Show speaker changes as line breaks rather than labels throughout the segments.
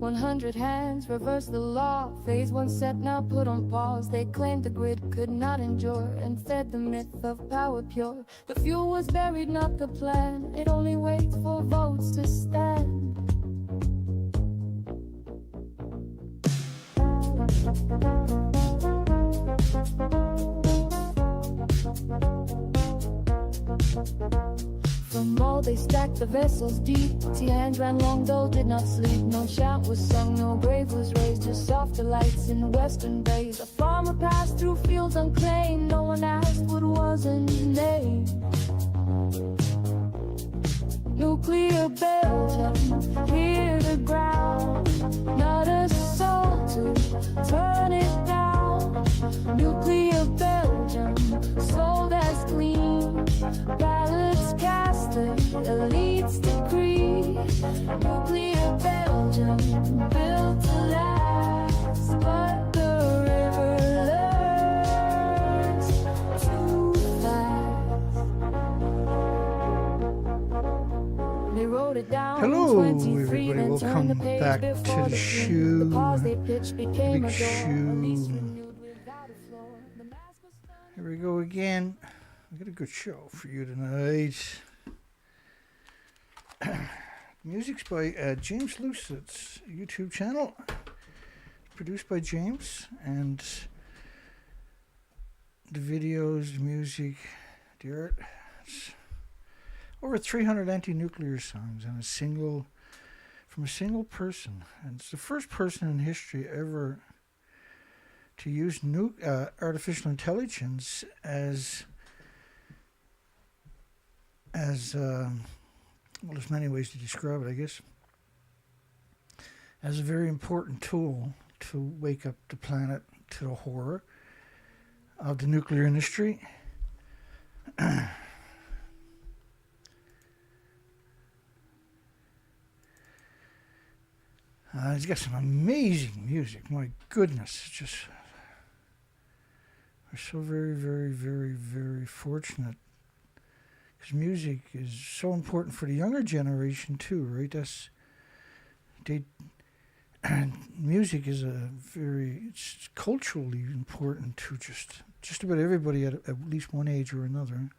100 hands reverse the law. Phase 1 set now put on pause. They claimed the grid could not endure and fed the myth of power pure. The fuel was buried, not the plan. It only waits for votes to stand. From all they stacked the vessels deep. Hand ran long though did not sleep. No chant was sung, no grave was raised. Just softer lights in western bays. A farmer passed through fields unclaimed. No one asked what was in name. Nuclear Belgium, hear the ground. Not a soul to turn it down. Nuclear Belgium, soul that's clean. Ballots cast, the elites decree. Nuclear Belgium, built to last. But the river learns too fast. They wrote it down.
Hello, everybody. Welcome back to the show. Big show. Here we go again. We got a good show for you tonight. Music's by James Lucett's YouTube channel. Produced by James. And the videos, the music, the art. It's over 300 anti-nuclear songs and from a single person. And it's the first person in history ever to use artificial intelligence as well, there's many ways to describe it, I guess, as a very important tool to wake up the planet to the horror of the nuclear industry. He's got some amazing music. My goodness, just we're so very, very, very, very fortunate. Because music is so important for the younger generation too, right? Music is it's culturally important to just about everybody at least one age or another.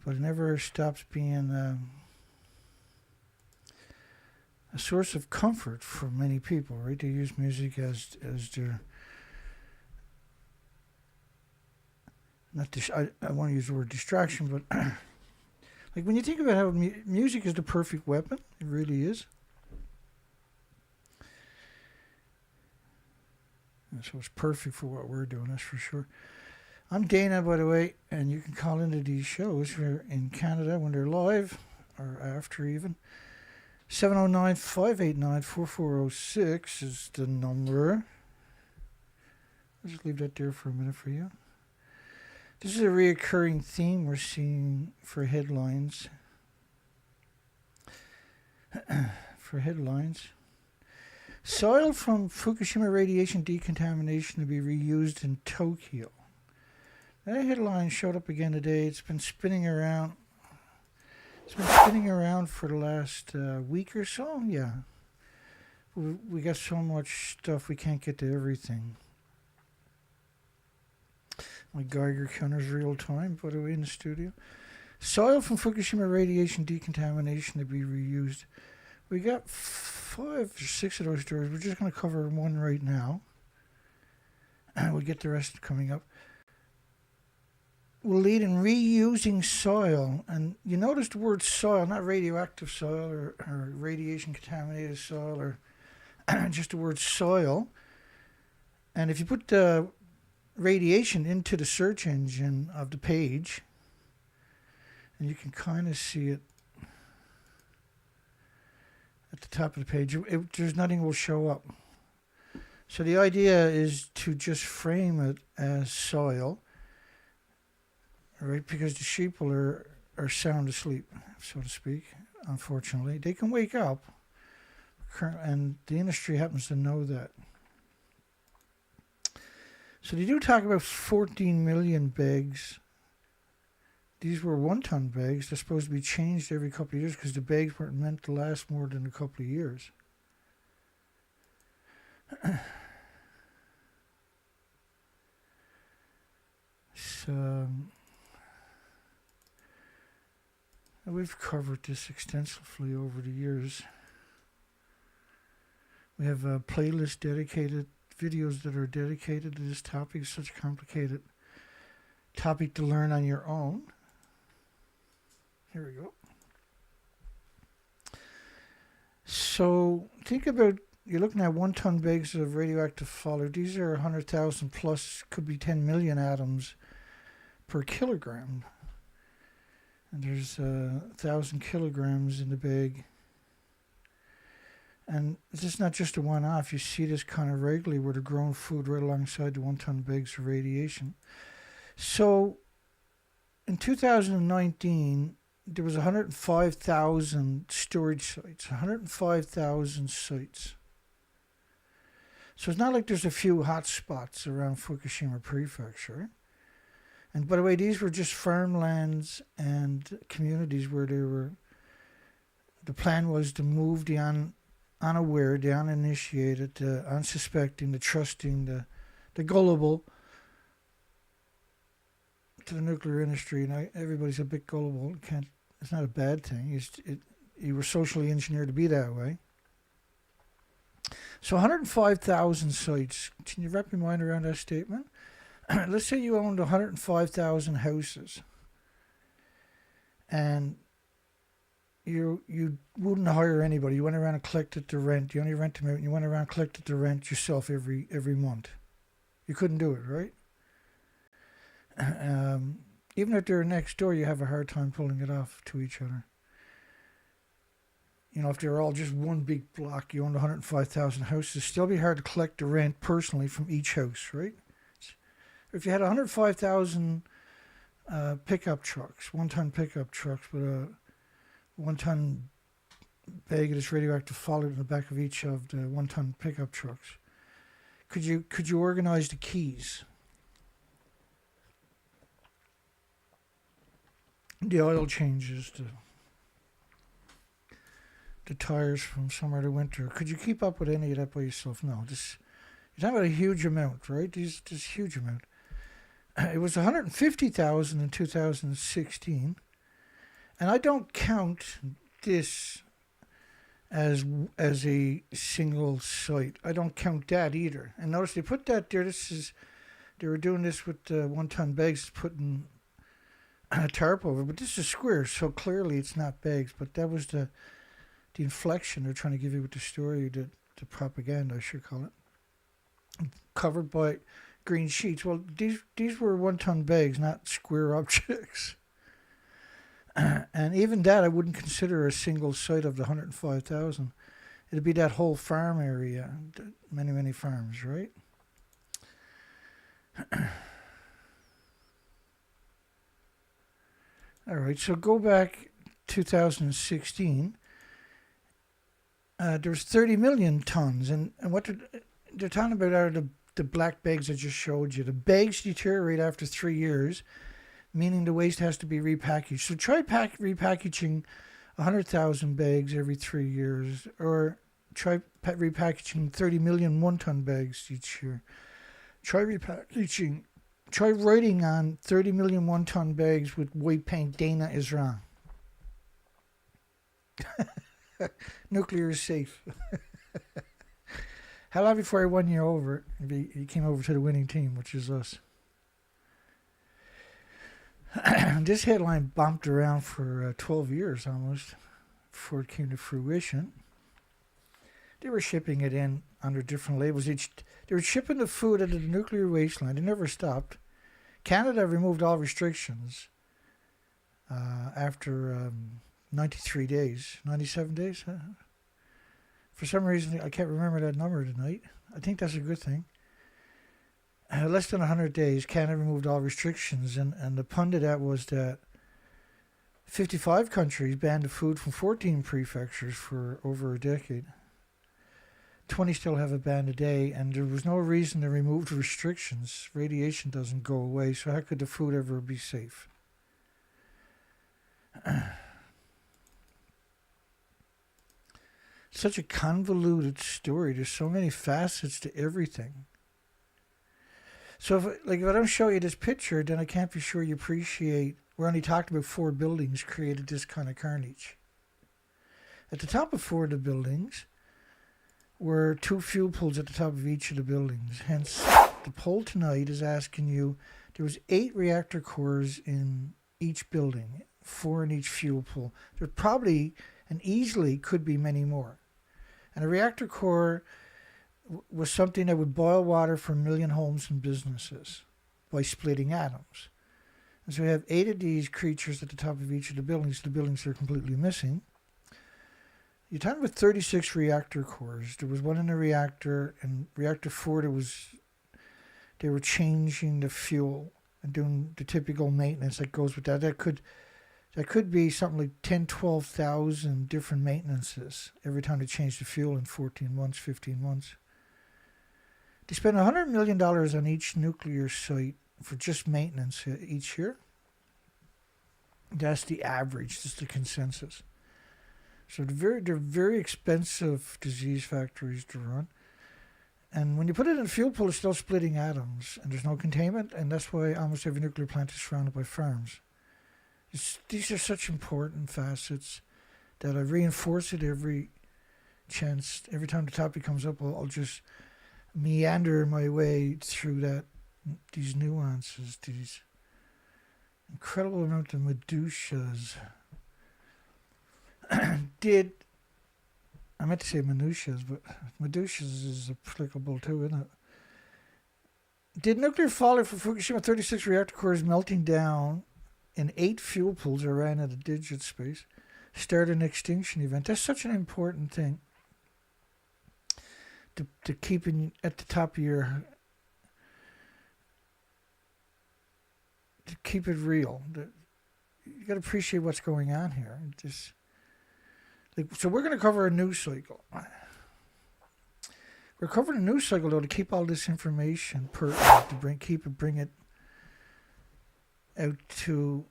But it never stops being a source of comfort for many people, right? They use music as their I want to use the word distraction, but like when you think about how music is the perfect weapon, it really is. And so it's perfect for what we're doing, that's for sure. I'm Dana, by the way, and you can call into these shows here in Canada when they're live or after even. 709-589-4406 is the number. I'll just leave that there for a minute for you. This is a reoccurring theme we're seeing for headlines. Soil from Fukushima radiation decontamination to be reused in Tokyo. That headline showed up again today. It's been spinning around. It's been spinning around for the last week or so. Yeah. We got so much stuff we can't get to everything. My Geiger counter's real time, by the way, in the studio. Soil from Fukushima radiation decontamination to be reused. We got 5 or 6 of those stories. We're just going to cover one right now. And we'll get the rest coming up. Will lead in reusing soil. And you notice the word soil, not radioactive soil or radiation contaminated soil or just the word soil. And if you put the radiation into the search engine of the page, and you can kind of see it at the top of the page, there's nothing will show up. So the idea is to just frame it as soil, right? Because the sheeple are sound asleep, so to speak, unfortunately. They can wake up, and the industry happens to know that. So they do talk about 14 million bags. These were 1-ton bags. They're supposed to be changed every couple of years because the bags weren't meant to last more than a couple of years. So, we've covered this extensively over the years. We have a playlist dedicated, videos that are dedicated to this topic. It's such a complicated topic to learn on your own. Here we go. So think about, you're looking at 1 ton bags of radioactive fallout. These are 100,000 plus, could be 10 million atoms per kilogram. And there's 1,000 kilograms in the bag. And this is not just a one-off. You see this kind of regularly where they're growing food right alongside the 1 ton bags of radiation. So in 2019, there was 105,000 storage sites, 105,000 sites. So it's not like there's a few hot spots around Fukushima prefecture. And by the way, these were just farmlands and communities where the plan was to move the unaware, the uninitiated, the unsuspecting, the trusting, the gullible to the nuclear industry. And everybody's a bit gullible. It's not a bad thing. You were socially engineered to be that way. So 105,000 sites. Can you wrap your mind around that statement? Let's say you owned 105,000 houses. And you wouldn't hire anybody. You went around and collected the rent. You only rent them out, and you went around and collected the rent yourself every month. You couldn't do it, right? Even if they're next door, you have a hard time pulling it off to each other. You know, if they're all just one big block, you own 105,000 houses, it'd still be hard to collect the rent personally from each house, right? If you had 105,000 pickup trucks, 1 ton pickup trucks with a 1 ton bag of this radioactive fallout in the back of each of the 1 ton pickup trucks, could you organize the keys? The oil changes, the tires from summer to winter. Could you keep up with any of that by yourself? No. You're talking about a huge amount, right? This huge amount. It was 150,000 in 2016, and I don't count this as a single site. I don't count that either. And notice they put that there. They were doing this with 1 ton bags, putting a tarp over, but this is square, so clearly it's not bags. But that was the inflection they're trying to give you with the story, the propaganda, I should call it, covered by green sheets. Well, these were 1 ton bags, not square objects. And even that I wouldn't consider a single site of the 105,000. It'd be that whole farm area, many, many farms, right? All right, so go back 2016. There's 30 million tons, and what they're talking about are the black bags I just showed you. The bags deteriorate after 3 years, meaning the waste has to be repackaged. So try repackaging 100,000 bags every 3 years, or try repackaging 30 million 1 ton bags each year. Try writing on 30 million 1 ton bags with white paint, Dana is wrong. Nuclear is safe. How long before I won you over? He came over to the winning team, which is us. This headline bumped around for 12 years almost before it came to fruition. They were shipping it in under different labels. They were shipping the food into the nuclear wasteland. They never stopped. Canada removed all restrictions after 93 days, 97 days. For some reason, I can't remember that number tonight. I think that's a good thing. Less than 100 days, Canada removed all restrictions, and the pun to that was that 55 countries banned the food from 14 prefectures for over a decade. 20 still have a ban today, and there was no reason to remove the restrictions. Radiation doesn't go away, so how could the food ever be safe? such a convoluted story. There's so many facets to everything. So if I don't show you this picture, then I can't be sure you appreciate. We're only talking about 4 buildings created this kind of carnage. At the top of 4 of the buildings were 2 fuel pools at the top of each of the buildings. Hence, the poll tonight is asking you, there was 8 reactor cores in each building, 4 in each fuel pool. There probably and easily could be many more. And a reactor core was something that would boil water for 1 million homes and businesses by splitting atoms. And so we have 8 of these creatures at the top of each of the buildings. The buildings are completely missing. You're talking about 36 reactor cores. There was 1 in a reactor, and reactor 4 they were changing the fuel and doing the typical maintenance that goes with that. That could be something like 10, 12,000 different maintenances every time they change the fuel in 14 months, 15 months. They spend $100 million on each nuclear site for just maintenance each year. That's the average, that's the consensus. So they're very expensive disease factories to run. And when you put it in a fuel pool, it's still splitting atoms, and there's no containment, and that's why almost every nuclear plant is surrounded by farms. These are such important facets that I reinforce it every chance. Every time the topic comes up, I'll just meander my way through these nuances, these incredible amount of minutiaes. I meant to say minutiaes, but minutiaes is applicable too, isn't it? Did nuclear fallout for Fukushima 36 reactor cores melting down in 8 fuel pools that ran at a digit space start an extinction event? That's such an important thing to keep at the top of your, to keep it real. You got to appreciate what's going on here. So we're going to cover a news cycle. We're covering a news cycle though to keep all this information pertinent, to bring it out to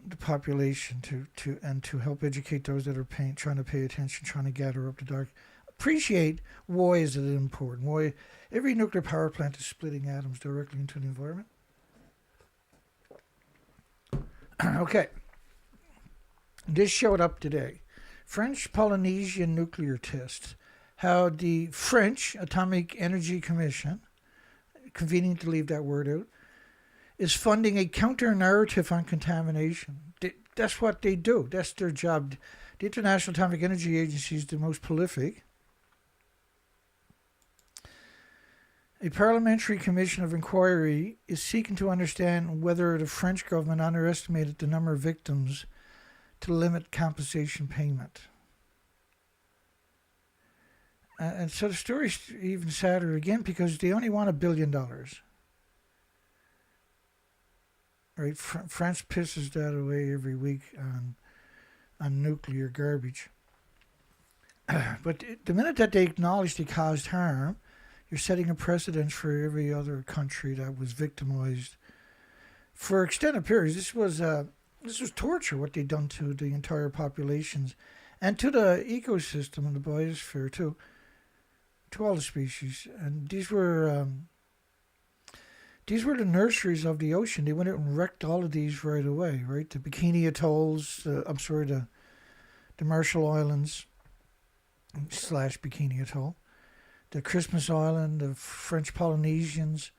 the population, to help educate those that are trying to pay attention, trying to gather up the dark. Appreciate why is it important? Why every nuclear power plant is splitting atoms directly into the environment. Okay. This showed up today. French Polynesian nuclear tests. How the French Atomic Energy Commission, convenient to leave that word out, is funding a counter-narrative on contamination. That's what they do. That's their job. The International Atomic Energy Agency is the most prolific. A parliamentary commission of inquiry is seeking to understand whether the French government underestimated the number of victims to limit compensation payment. And so the story's even sadder again because they only want $1 billion. Right? France pisses that away every week on nuclear garbage. But the minute that they acknowledge they caused harm, you're setting a precedent for every other country that was victimized for extended periods. This was torture, what they'd done to the entire populations and to the ecosystem and the biosphere too, to all the species. And these were the nurseries of the ocean. They went out and wrecked all of these right away, right? The Bikini Atolls, the Marshall Islands / Bikini Atoll, the Christmas Island, the French Polynesians,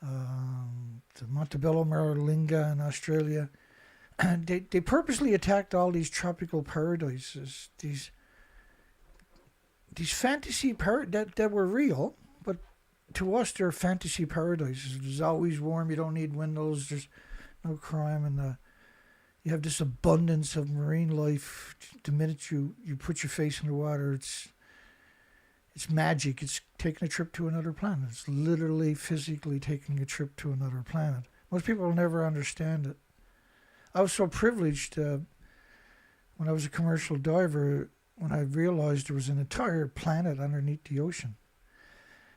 the Montebello Maralinga in Australia. And they purposely attacked all these tropical paradises, these fantasy that were real, but to us they're fantasy paradises. It's always warm, you don't need windows, there's no crime, and you have this abundance of marine life. The minute you put your face in the water, it's magic. It's taking a trip to another planet. It's literally, physically taking a trip to another planet. Most people will never understand it. I was so privileged when I was a commercial diver when I realized there was an entire planet underneath the ocean.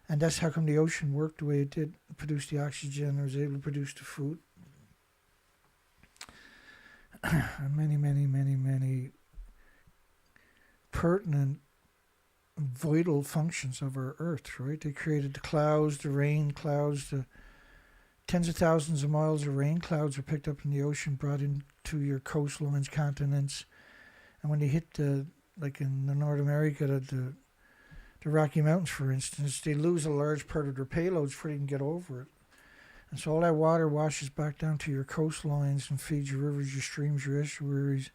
And that's how come the ocean worked the way it did. It produced the oxygen, it was able to produce the food. Many, many, many, many pertinent vital functions of our Earth, right? They created the clouds, the rain clouds, the tens of thousands of miles of rain clouds are picked up in the ocean, brought into your coastlines, continents, and when they hit like in the North America, the Rocky Mountains, for instance, they lose a large part of their payloads before they can get over it. And so all that water washes back down to your coastlines and feeds your rivers, your streams, your estuaries.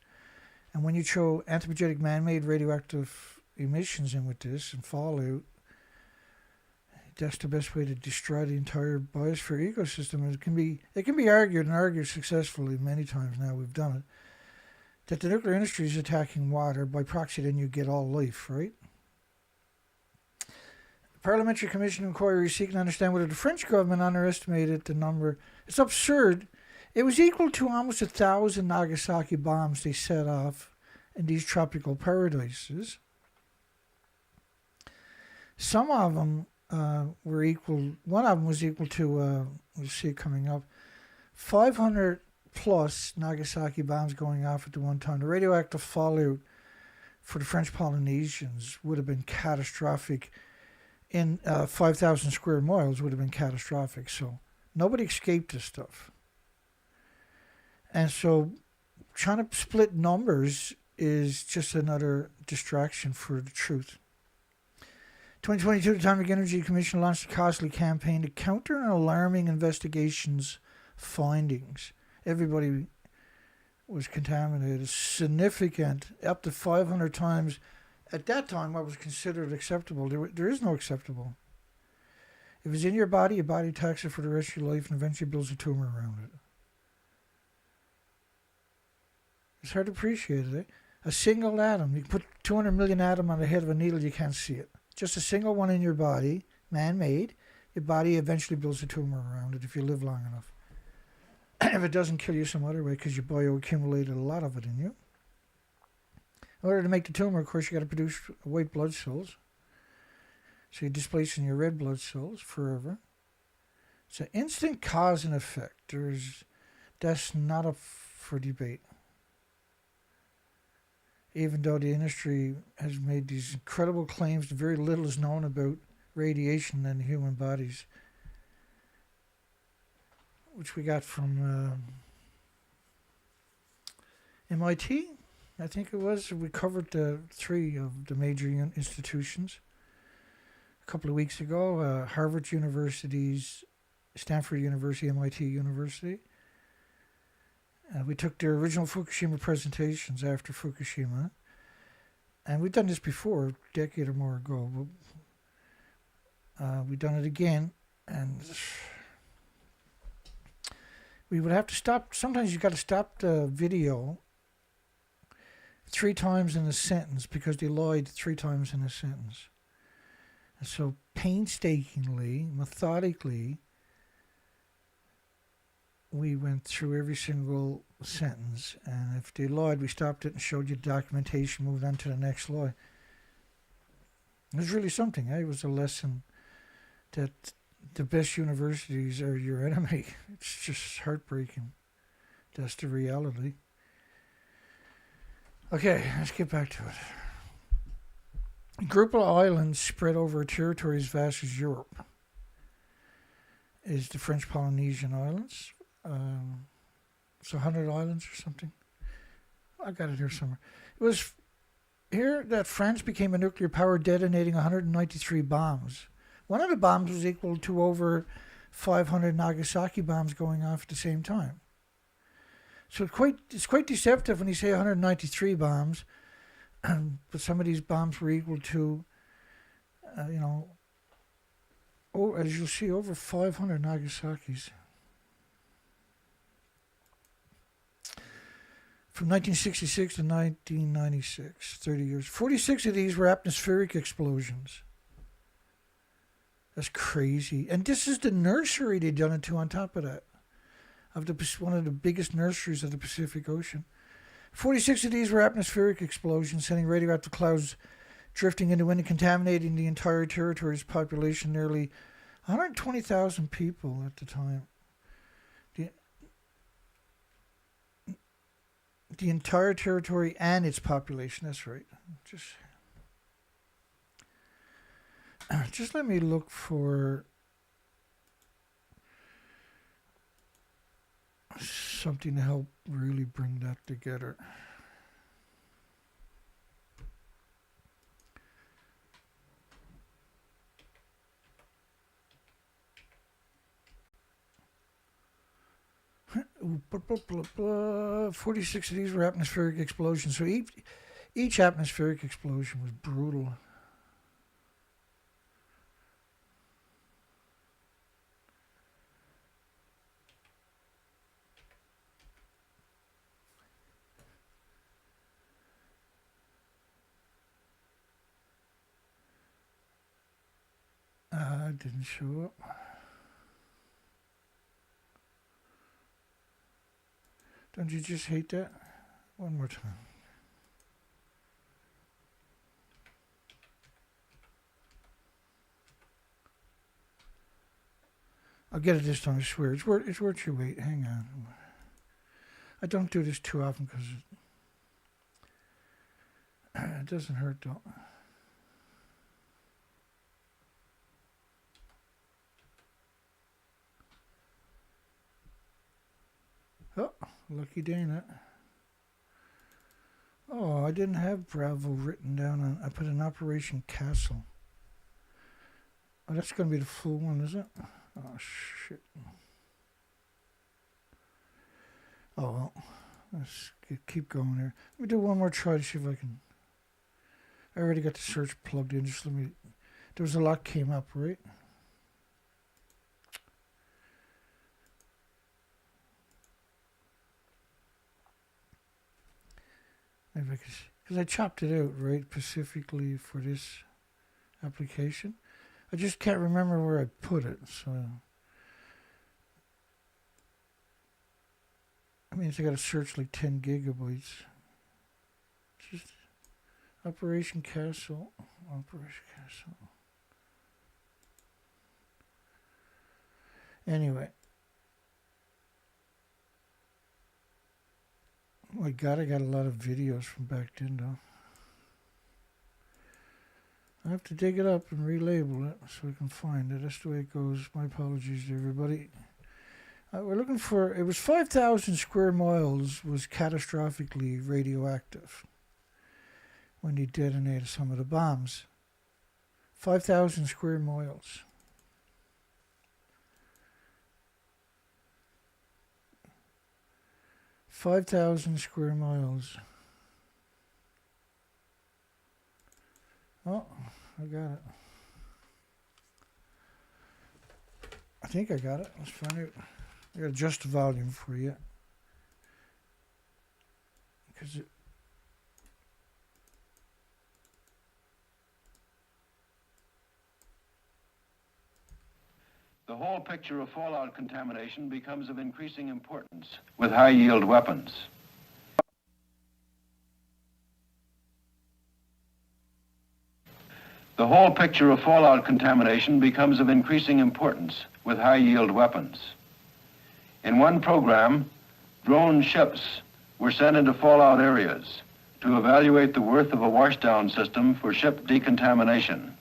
And when you throw anthropogenic man-made radioactive emissions in with this and fallout, that's the best way to destroy the entire biosphere ecosystem. And it can be argued and argued successfully many times now, we've done it, that the nuclear industry is attacking water. By proxy, then you get all life, right? The Parliamentary Commission inquiry seeking to understand whether the French government underestimated the number. It's absurd. It was equal to almost 1,000 Nagasaki bombs they set off in these tropical paradises. Some of them were equal. One of them was equal to, we'll see it coming up, 500 plus Nagasaki bombs going off at the one time. The radioactive fallout for the French Polynesians would have been catastrophic. In 5,000 square miles would have been catastrophic. So nobody escaped this stuff. And so trying to split numbers is just another distraction for the truth. 2022, the Atomic Energy Commission launched a costly campaign to counter an alarming investigation's findings. Everybody was contaminated, significant, up to 500 times. At that time, what was considered acceptable, there is no acceptable. If it's in your body attacks it for the rest of your life and eventually builds a tumor around it. It's hard to appreciate it, eh? A single atom, you can put 200 million atoms on the head of a needle, you can't see it. Just a single one in your body, man-made, your body eventually builds a tumor around it if you live long enough. If it doesn't kill you some other way because you bioaccumulated a lot of it in you. In order to make the tumor, of course, you got to produce white blood cells. So you're displacing your red blood cells forever. It's an instant cause and effect. That's not up for debate. Even though the industry has made these incredible claims, very little is known about radiation in human bodies, which we got from MIT, I think it was. We covered 3 of the major institutions a couple of weeks ago. Harvard University's, Stanford University, MIT University. We took their original Fukushima presentations after Fukushima. And we've done this before, a decade or more ago. But we've done it again. And we would have to stop. Sometimes you've got to stop the video 3 times in a sentence because they lied 3 times in a sentence. And so painstakingly, methodically, we went through every single sentence, and if they lied, we stopped it and showed you the documentation, moved on to the next lie. It was really something. It was a lesson that the best universities are your enemy. It's just heartbreaking. That's the reality. Okay, let's get back to it. A group of islands spread over a territory as vast as Europe is the French Polynesian Islands. It's 100 islands or something. I got it here somewhere. It was here that France became a nuclear power, detonating 193 bombs. One of the bombs was equal to over 500 Nagasaki bombs going off at the same time. So it's quite deceptive when you say 193 bombs, but some of these bombs were equal to, as you'll see, over 500 Nagasakis. From 1966 to 1996, 30 years. 46 of these were atmospheric explosions. That's crazy. And this is the nursery they've done it to on top of that. One of the biggest nurseries of the Pacific Ocean. 46 of these were atmospheric explosions, sending radioactive clouds drifting into wind and contaminating the entire territory's population, nearly 120,000 people at the time. The entire territory and its population, that's right. Just let me look for something to help really bring that together. Ooh, 46 of these were atmospheric explosions. So each atmospheric explosion was brutal. It didn't show up. Don't you just hate that? One more time. I'll get it this time, I swear. It's worth your wait. Hang on. I don't do this too often because it doesn't hurt though. Oh, lucky Dana. Oh, I didn't have Bravo written down on. I put an Operation Castle. Oh, that's going to be the full one, is it? Oh, shit. Oh, well. Let's keep going here. Let me do one more try to see if I can. I already got the search plugged in. Just let me. There was a lot came up, right? Maybe I could, because I chopped it out, right, specifically for this application. I just can't remember where I put it, so. I mean, I got to search like 10 gigabytes. Just Operation Castle. Operation Castle. Anyway. Oh my God, I got a lot of videos from back then, though. I have to dig it up and relabel it so I can find it. That's the way it goes. My apologies to everybody. We're looking for, it was 5,000 square miles was catastrophically radioactive when they detonated some of the bombs. 5,000 square miles. $5,000 square miles. Oh, I got it. I think I got it. Let's find it. I got to adjust the volume for you. Because it.
The whole picture of fallout contamination becomes of increasing importance with high-yield weapons. The whole picture of fallout contamination becomes of increasing importance with high-yield weapons. In one program, drone ships were sent into fallout areas to evaluate the worth of a washdown system for ship decontamination.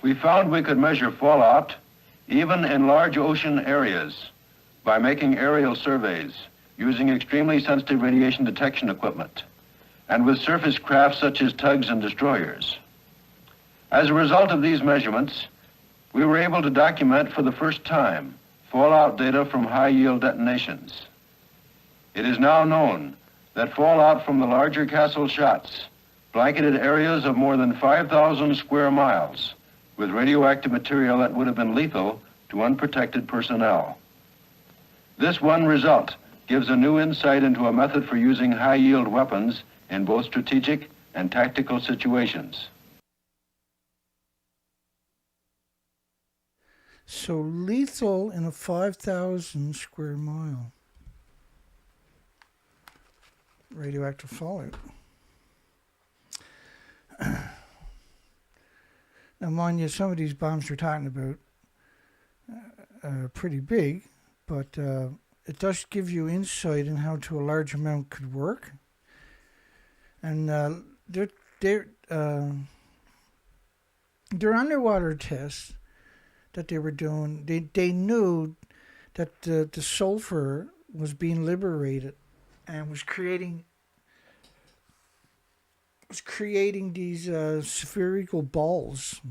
We found we could measure fallout even in large ocean areas by making aerial surveys using extremely sensitive radiation detection equipment and with surface craft such as tugs and destroyers. As a result of these measurements, we were able to document for the first time fallout data from high-yield detonations. It is now known that fallout from the larger Castle shots blanketed areas of more than 5,000 square miles with radioactive material that would have been lethal to unprotected personnel. This one result gives a new insight into a method for using high-yield weapons in both strategic and tactical situations.
So lethal in a 5,000 square mile radioactive fallout. Now, mind you, some of these bombs we're talking about are pretty big, but it does give you insight in how to a large amount could work. And Their underwater tests that they were doing, they knew that the sulfur was being liberated and was creating these spherical balls,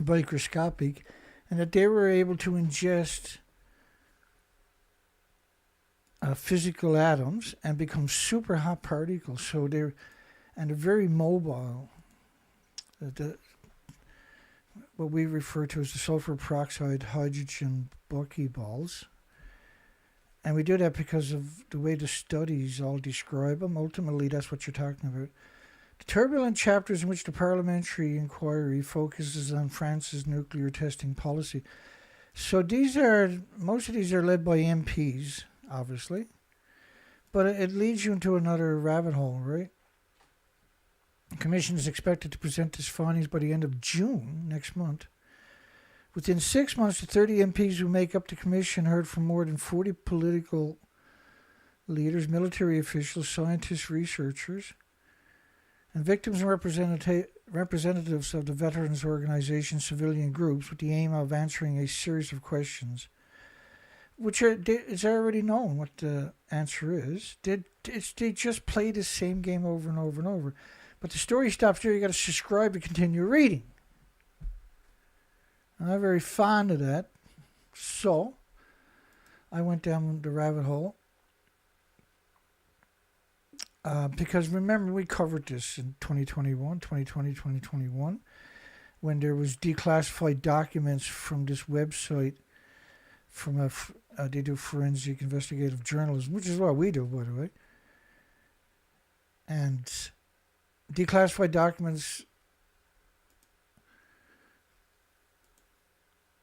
microscopic, and that they were able to ingest physical atoms and become super hot particles. So they're very mobile. What we refer to as the sulfur peroxide hydrogen buckyballs. And we do that because of the way the studies all describe them. Ultimately, that's what you're talking about. The turbulent chapters in which the parliamentary inquiry focuses on France's nuclear testing policy. So most of these are led by MPs, obviously. But it leads you into another rabbit hole, right? The Commission is expected to present its findings by the end of June next month. Within 6 months, the 30 MPs who make up the Commission heard from more than 40 political leaders, military officials, scientists, researchers, and victims and representatives of the veterans organizations, civilian groups, with the aim of answering a series of questions, which it's already known what the answer is. They just play the same game over and over and over. But the story stops there. You got to subscribe to continue reading. I'm not very fond of that. So I went down the rabbit hole. Because remember, we covered this in 2021, when there was declassified documents from this website from they do forensic investigative journalism, which is what we do, by the way. And declassified documents,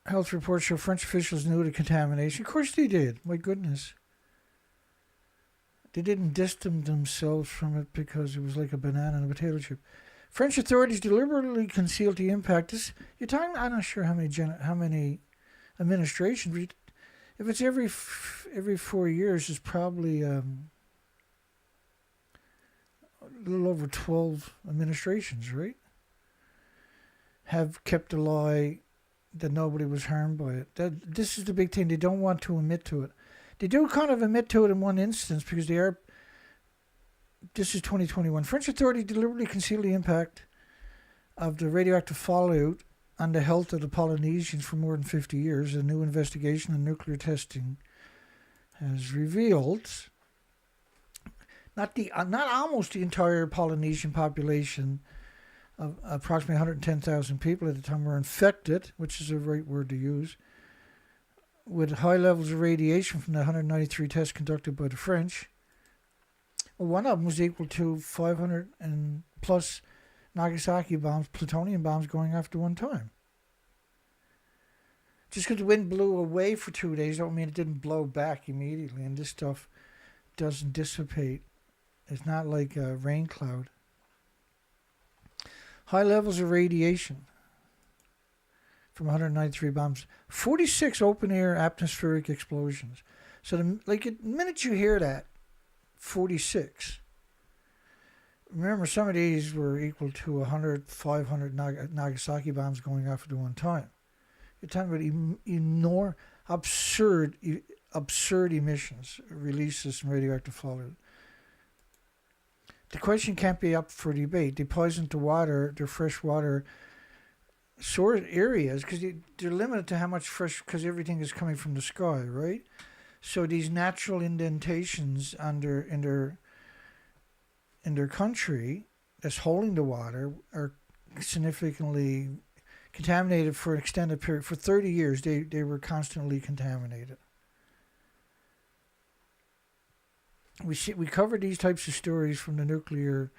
health reports show French officials knew the contamination. Of course they did. My goodness. They didn't distance themselves from it because it was like a banana and a potato chip. French authorities deliberately concealed the impact. You're talking, I'm not sure how many administrations. If it's every 4 years, it's probably a little over 12 administrations, right? Have kept a lie that nobody was harmed by it. This is the big thing. They don't want to admit to it. They do kind of admit to it in one instance because this is 2021. French authorities deliberately concealed the impact of the radioactive fallout on the health of the Polynesians for more than 50 years. A new investigation on nuclear testing has revealed not almost the entire Polynesian population of approximately 110,000 people at the time were infected, which is the right word to use, with high levels of radiation from the 193 tests conducted by the French. Well, one of them was equal to 500 and plus Nagasaki bombs, plutonium bombs going off at one time. Just because the wind blew away for 2 days don't mean it didn't blow back immediately, and this stuff doesn't dissipate. It's not like a rain cloud. High levels of radiation from 193 bombs, 46 open-air atmospheric explosions. So, the minute you hear that, 46. Remember, some of these were equal to 100, 500 Nagasaki bombs going off at one time. You're talking about absurd emissions, releases from radioactive fallout. The question can't be up for debate. They poisoned the water, their fresh water source areas, because they're limited to how much fresh, because everything is coming from the sky, right? So these natural indentations in their country that's holding the water are significantly contaminated for an extended period. For 30 years, they were constantly contaminated. We covered these types of stories from the nuclear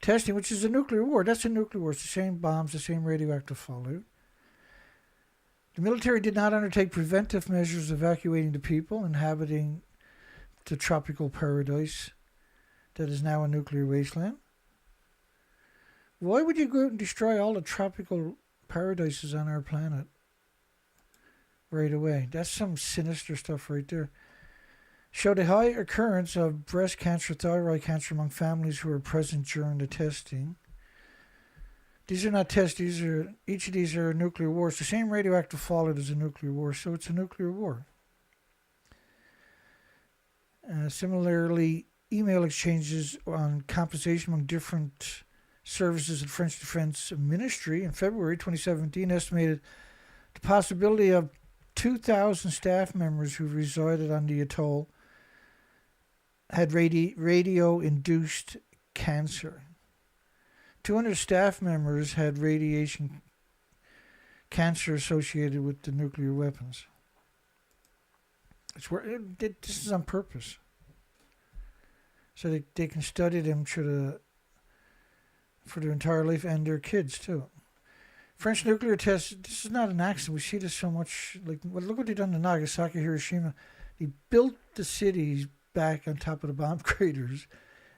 testing, which is a nuclear war. That's a nuclear war. It's the same bombs, the same radioactive fallout. The military did not undertake preventive measures evacuating the people inhabiting the tropical paradise that is now a nuclear wasteland. Why would you go out and destroy all the tropical paradises on our planet right away? That's some sinister stuff right there. Showed a high occurrence of breast cancer, thyroid cancer among families who were present during the testing. These are not tests. Each of these are a nuclear war. It's the same radioactive fallout as a nuclear war, so it's a nuclear war. Similarly, email exchanges on compensation among different services of the French Defense Ministry in February 2017 estimated the possibility of 2,000 staff members who resided on the atoll had radio-induced cancer. 200 staff members had radiation cancer associated with the nuclear weapons. This is on purpose. So they can study them for their entire life and their kids too. French nuclear tests, this is not an accident. We see this so much. Look what they've done to Nagasaki, Hiroshima. They built the cities back on top of the bomb craters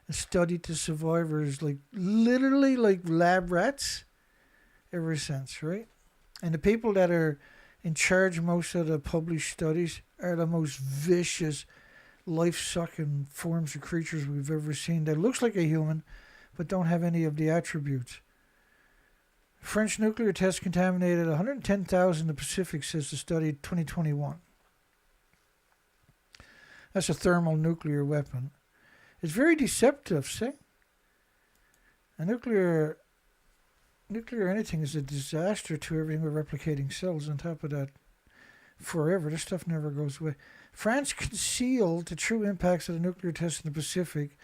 and studied the survivors literally like lab rats ever since, right? And the people that are in charge of most of the published studies are the most vicious, life-sucking forms of creatures we've ever seen that looks like a human but don't have any of the attributes. French nuclear tests contaminated 110,000 in the Pacific, says the study 2021. That's a thermal nuclear weapon. It's very deceptive, see? A nuclear anything is a disaster to everything with replicating cells. On top of that, forever. This stuff never goes away. France concealed the true impacts of the nuclear tests in the Pacific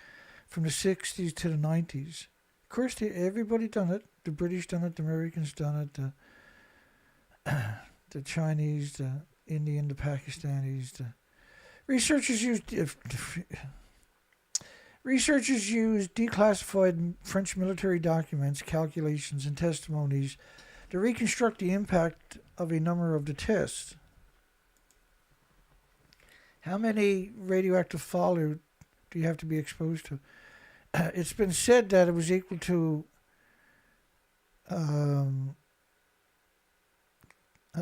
from the 60s to the 90s. Of course, everybody done it. The British done it. The Americans done it. The Chinese, the Indian, the Pakistanis. Researchers used declassified French military documents, calculations, and testimonies to reconstruct the impact of a number of the tests. How many radioactive fallout do you have to be exposed to? It's been said that it was equal to a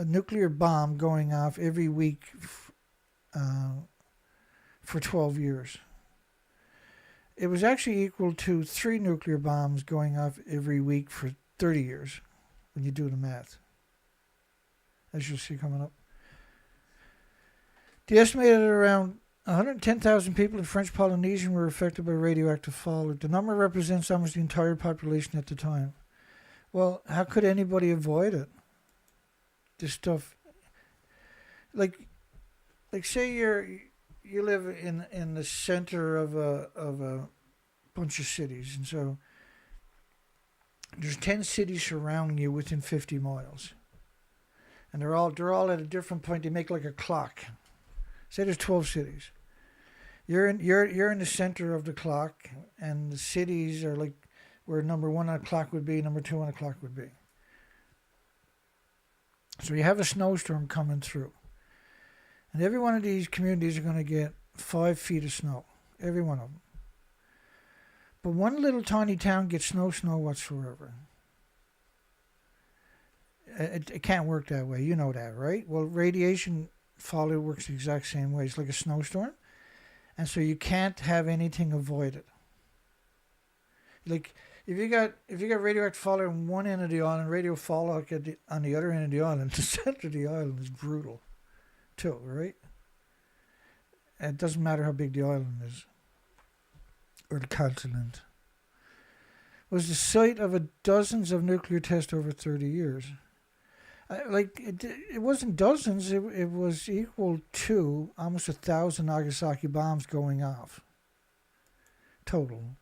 nuclear bomb going off every week for 12 years. It was actually equal to 3 nuclear bombs going off every week for 30 years when you do the math, as you'll see coming up. The estimated around 110,000 people in French Polynesia were affected by radioactive fallout. The number represents almost the entire population at the time. Well, how could anybody avoid it? This stuff, like say you live in the center of a bunch of cities, and so there's 10 cities surrounding you within 50 miles, and they're all at a different point. They make like a clock. Say there's 12 cities. You're in the center of the clock, and the cities are like where number 1 on the clock would be, number 2 on the clock would be. So you have a snowstorm coming through. And every one of these communities are going to get 5 feet of snow. Every one of them. But one little tiny town gets no snow whatsoever. It can't work that way. You know that, right? Well, radiation fallout works the exact same way. It's like a snowstorm. And so you can't have anything avoided. Like, if you got radioactive fallout on one end of the island, radio fallout on the other end of the island, the center of the island is brutal too, right? And it doesn't matter how big the island is or the continent. It was the site of dozens of nuclear tests over 30 years. It wasn't dozens, it was equal to almost 1,000 Nagasaki bombs going off. Total.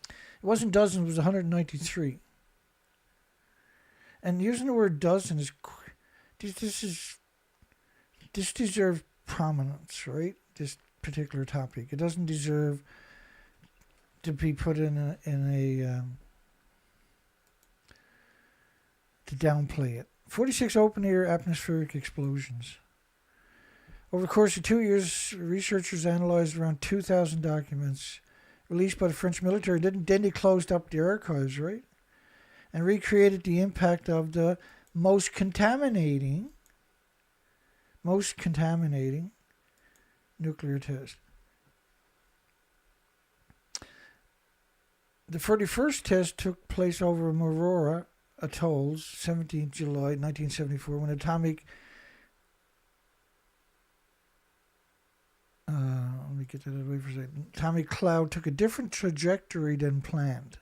It wasn't dozens, it was 193. And using the word dozen this deserves prominence, right? This particular topic. It doesn't deserve to be put in a to downplay it. 46 open-air atmospheric explosions. Over the course of 2 years, researchers analyzed around 2,000 documents released by the French military. Then they closed up the archives, right? And recreated the impact of the most contaminating nuclear test. The 41st test took place over Morora Atolls, 17th July 1974, when let me get that away for a second. Atomic cloud took a different trajectory than planned.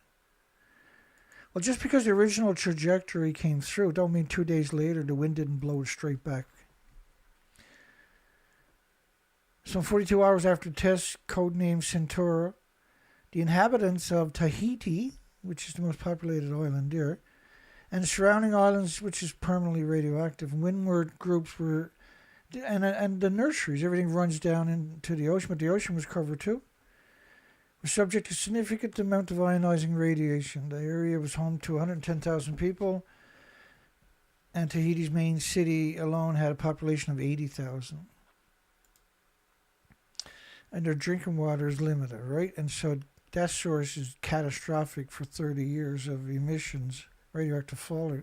Well, just because the original trajectory came through, don't mean 2 days later the wind didn't blow it straight back. Some 42 hours after the test, codenamed Centaur, the inhabitants of Tahiti, which is the most populated island there, and the surrounding islands, which is permanently radioactive, and windward groups were, and the nurseries, everything runs down into the ocean, but the ocean was covered too, were subject to significant amount of ionizing radiation. The area was home to 110,000 people, and Tahiti's main city alone had a population of 80,000. And their drinking water is limited, right? And so that source is catastrophic for 30 years of emissions, radioactive fallout.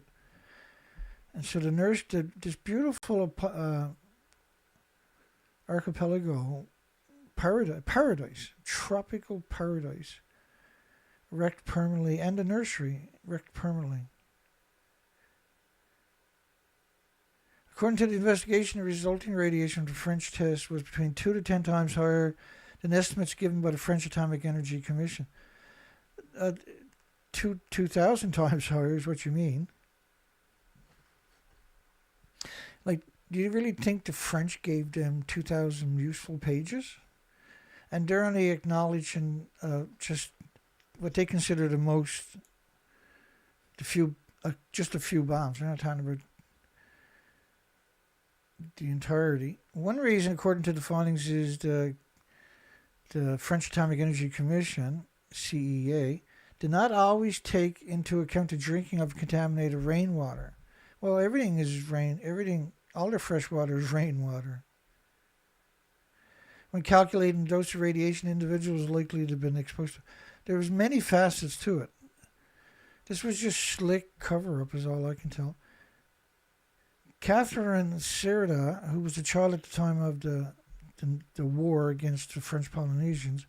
And so this beautiful archipelago, paradise, tropical paradise, wrecked permanently, and the nursery wrecked permanently. According to the investigation, the resulting radiation from the French test was between 2 to 10 times higher than estimates given by the French Atomic Energy Commission. 2,000 times higher is what you mean. Like, do you really think the French gave them 2,000 useful pages? And they're only acknowledging just what they consider just a few bombs. They're not talking about the entirety. One reason, according to the findings, is the French Atomic Energy Commission, CEA, did not always take into account the drinking of contaminated rainwater. Well, everything is rain. All the fresh water is rainwater. When calculating the dose of radiation individuals likely to have been exposed to, there was many facets to it. This was just slick cover-up, is all I can tell. Catherine Serda, who was a child at the time of the war against the French Polynesians,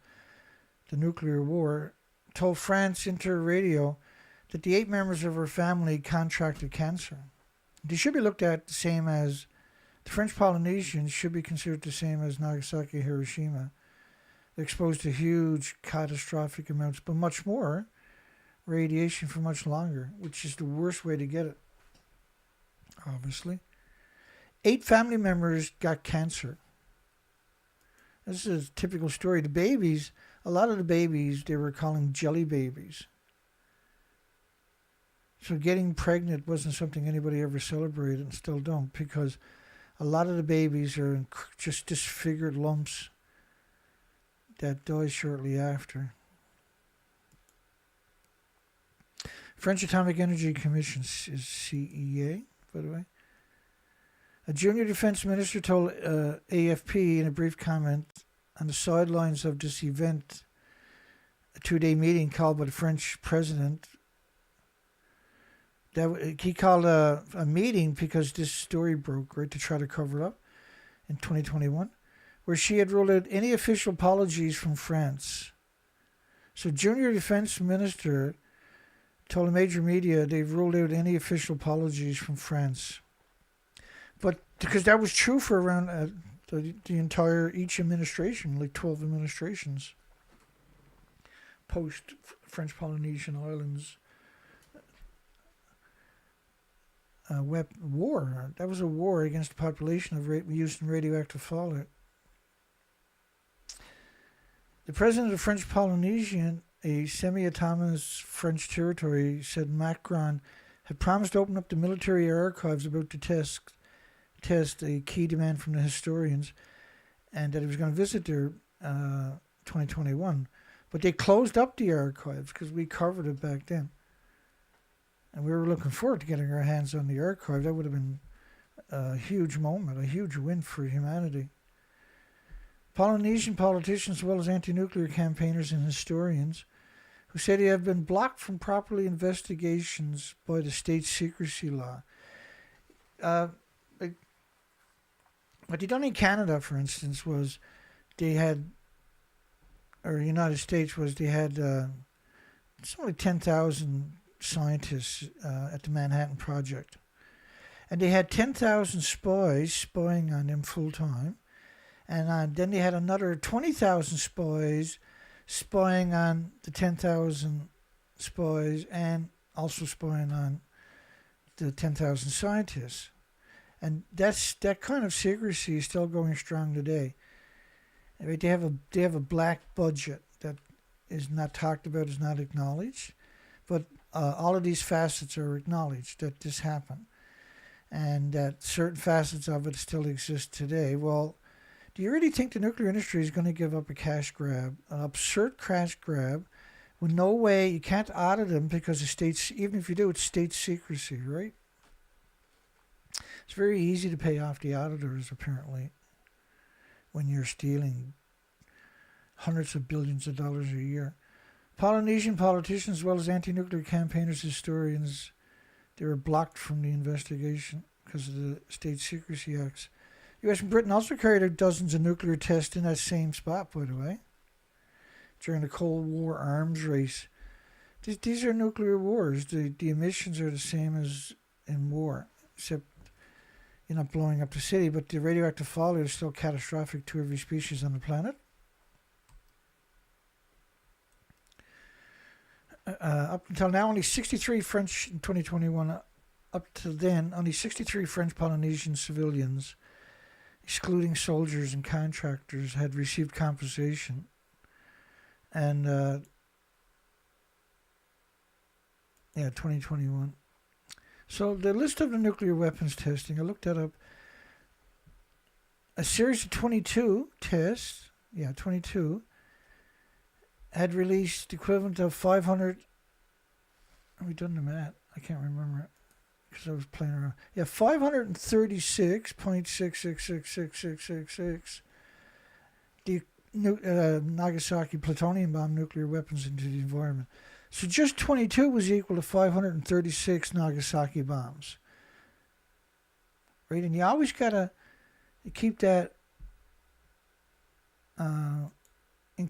the nuclear war, told France Interradio that the 8 members of her family contracted cancer. They should be looked at the same as the French Polynesians should be considered the same as Nagasaki and Hiroshima. They're exposed to huge catastrophic amounts, but much more radiation for much longer, which is the worst way to get it, obviously. 8 family members got cancer. This is a typical story. The babies, a lot of the babies, they were calling jelly babies. So getting pregnant wasn't something anybody ever celebrated, and still don't, because a lot of the babies are just disfigured lumps that die shortly after. French Atomic Energy Commission is CEA, by the way. A junior defense minister told AFP in a brief comment on the sidelines of this event, a 2-day meeting called by the French president. That he called a meeting because this story broke, right, to try to cover it up in 2021, where she had ruled out any official apologies from France. So junior defense minister told the major media they've ruled out any official apologies from France. But because that was true for around the entire, each administration, like 12 administrations, post French Polynesian Islands war. That was a war against the population of using radioactive fallout. The president of French Polynesia, a semi-autonomous French territory, said Macron had promised to open up the military archives about the test, a key demand from the historians, and that he was going to visit there 2021. But they closed up the archives because we covered it back then. And we were looking forward to getting our hands on the archive. That would have been a huge moment, a huge win for humanity. Polynesian politicians, as well as anti-nuclear campaigners and historians, who said they have been blocked from properly investigations by the state secrecy law. What they done in Canada, for instance, was they had, or United States, was they had it's only 10,000 scientists at the Manhattan Project. And they had 10,000 spies spying on them full time. And then they had another 20,000 spies spying on the 10,000 spies and also spying on the 10,000 scientists. And that kind of secrecy is still going strong today. Right? They have a black budget that is not talked about, is not acknowledged. But all of these facets are acknowledged that this happened. And that certain facets of it still exist today. Well, do you really think the nuclear industry is going to give up a cash grab, an absurd cash grab, with no way, you can't audit them because the states, even if you do, it's state secrecy, right? It's very easy to pay off the auditors, apparently, when you're stealing hundreds of billions of dollars a year. Polynesian politicians, as well as anti-nuclear campaigners, historians, they were blocked from the investigation because of the State Secrecy Acts. U.S. and Britain also carried out dozens of nuclear tests in that same spot, by the way, during the Cold War arms race. These are nuclear wars. The emissions are the same as in war, except you're not blowing up the city, but the radioactive fallout is still catastrophic to every species on the planet. Up until now, only 63 French in 2021. Up to then, only 63 French Polynesian civilians, excluding soldiers and contractors, had received compensation. And 2021. So the list of the nuclear weapons testing, I looked that up. A series of 22 tests, 22, had released the equivalent of 500. Have we done the math? I can't remember it because I was playing around. 536.6666666 the Nagasaki plutonium bomb nuclear weapons into the environment. So just 22 was equal to 536 Nagasaki bombs. Right? And you always got to keep that in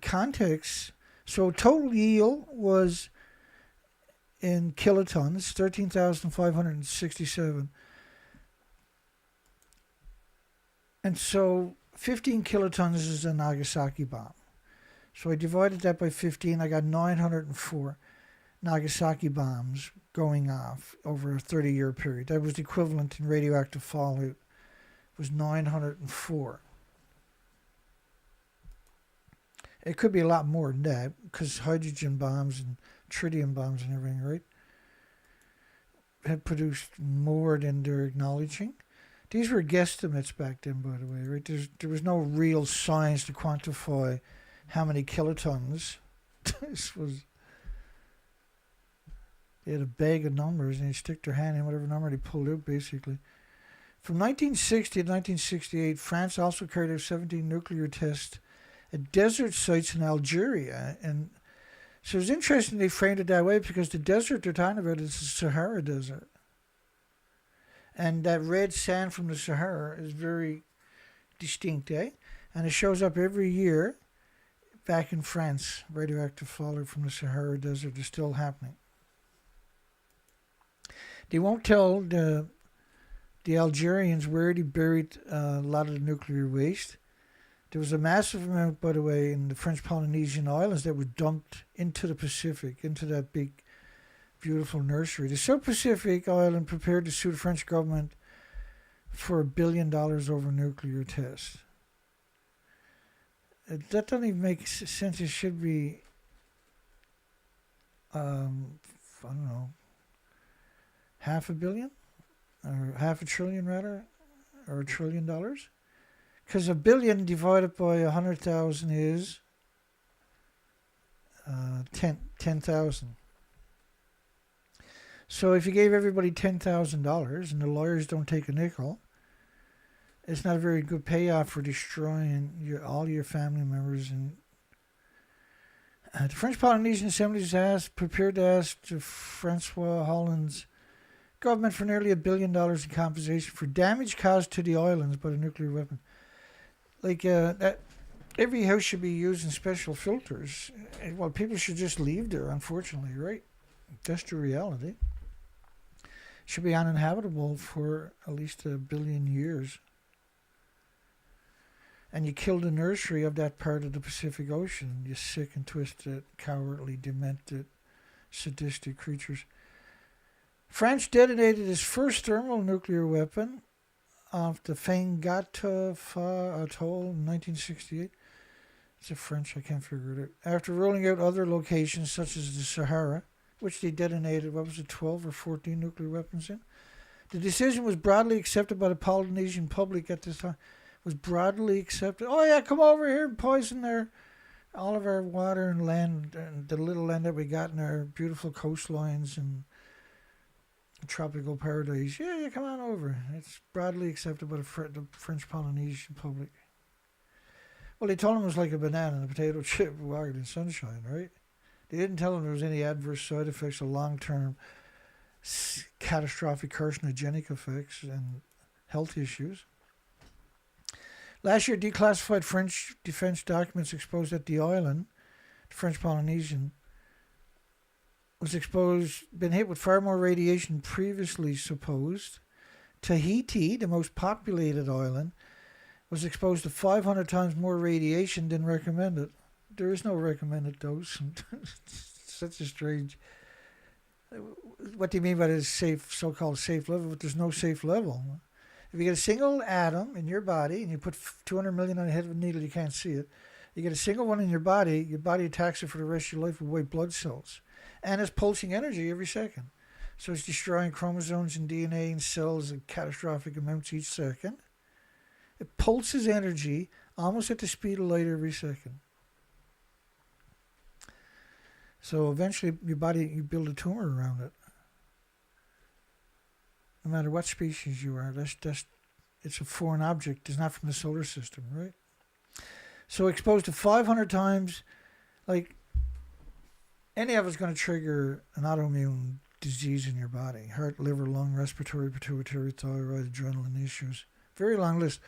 context. So total yield was in kilotons, 13,567. And so 15 kilotons is a Nagasaki bomb. So I divided that by 15. I got 904 Nagasaki bombs going off over a 30-year period. That was the equivalent in radioactive fallout. Was 904. It could be a lot more than that because hydrogen bombs and tritium bombs and everything, right, had produced more than they're acknowledging. These were guesstimates back then, by the way, right? There was no real science to quantify how many kilotons. This was... They had a bag of numbers and they stick their hand in whatever number they pulled out, basically. From 1960 to 1968, France also carried out 17 nuclear tests at desert sites in Algeria. And so it's interesting they framed it that way because the desert they're talking about is the Sahara Desert. And that red sand from the Sahara is very distinct, eh? And it shows up every year back in France. Radioactive fallout from the Sahara Desert is still happening. They won't tell the Algerians where they buried a lot of the nuclear waste. There was a massive amount, by the way, in the French Polynesian Islands that were dumped into the Pacific, into that big, beautiful nursery. The South Pacific Island prepared to sue the French government for $1 billion over nuclear tests. That doesn't even make sense. It should be, I don't know, $500 million? Or $500 billion, rather? Or $1 trillion? Because $1 billion divided by 100,000 is 10,000. So if you gave everybody $10,000 and the lawyers don't take a nickel, it's not a very good payoff for destroying all your family members. And the French Polynesian Assembly is prepared to ask Francois Hollande's government for nearly $1 billion in compensation for damage caused to the islands by the nuclear weapon. Like that Every house should be using special filters. Well, people should just leave there, unfortunately, right? That's the reality. Should be uninhabitable for at least 1 billion years. And you kill the nursery of that part of the Pacific Ocean, you sick and twisted, cowardly, demented, sadistic creatures. France detonated its first thermal nuclear weapon off the Fangata Atoll in 1968. It's a French, I can't figure it out. After ruling out other locations such as the Sahara, which they detonated, 12 or 14 nuclear weapons in. The decision was broadly accepted by the Polynesian public at this time. Was broadly accepted. Oh yeah, come over here and poison all of our water and land, and the little land that we got in our beautiful coastlines and tropical paradise. Yeah, come on over. It's broadly accepted by the French Polynesian public. Well, they told him it was like a banana and a potato chip wired in sunshine, right? They didn't tell him there was any adverse side effects or long-term catastrophic carcinogenic effects and health issues. Last year, declassified French defense documents exposed that the island, the French Polynesian, was been hit with far more radiation previously supposed. Tahiti, the most populated island, was exposed to 500 times more radiation than recommended. There is no recommended dose. Such a strange. What do you mean by this so-called safe level? But there's no safe level. If you get a single atom in your body and you put 200 million on the head of a needle, you can't see it. You get a single one in your body attacks it for the rest of your life with white blood cells. And it's pulsing energy every second. So it's destroying chromosomes and DNA and cells in catastrophic amounts each second. It pulses energy almost at the speed of light every second. So eventually your body, you build a tumor around it. No matter what species you are, it's a foreign object. It's not from the solar system, right? So exposed to 500 times, like any of it's going to trigger an autoimmune disease in your body. Heart, liver, lung, respiratory, pituitary, thyroid, adrenaline issues. Very long list.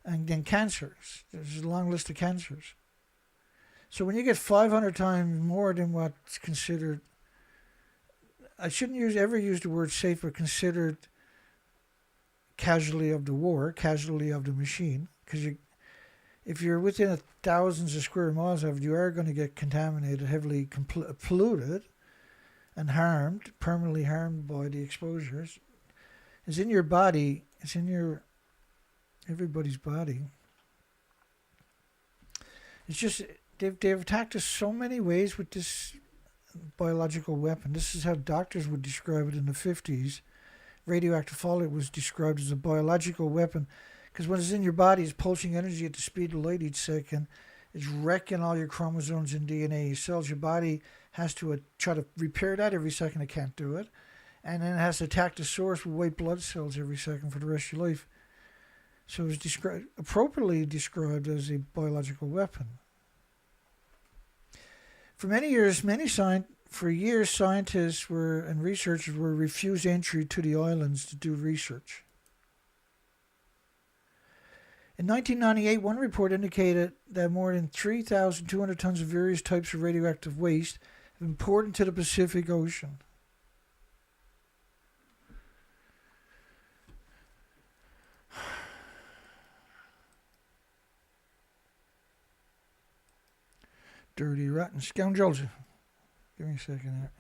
And then cancers. There's a long list of cancers. So when you get 500 times more than what's considered, I shouldn't ever use the word safe, but considered casualty of the war, casualty of the machine, because if you're within thousands of square miles of it, you are going to get contaminated, heavily polluted, and harmed, permanently harmed by the exposures. It's in your body. It's in everybody's body. It's just they've attacked us so many ways with this biological weapon. This is how doctors would describe it in the 50s. Radioactive fallout was described as a biological weapon because when it's in your body, it's pulsing energy at the speed of light each second. It's wrecking all your chromosomes and DNA cells. Your body has to try to repair that every second. It can't do it. And then it has to attack the source with white blood cells every second for the rest of your life. So it was appropriately described as a biological weapon. For years, scientists and researchers were refused entry to the islands to do research. In 1998, one report indicated that more than 3,200 tons of various types of radioactive waste have been poured into the Pacific Ocean. Dirty, rotten scoundrels. Give me a second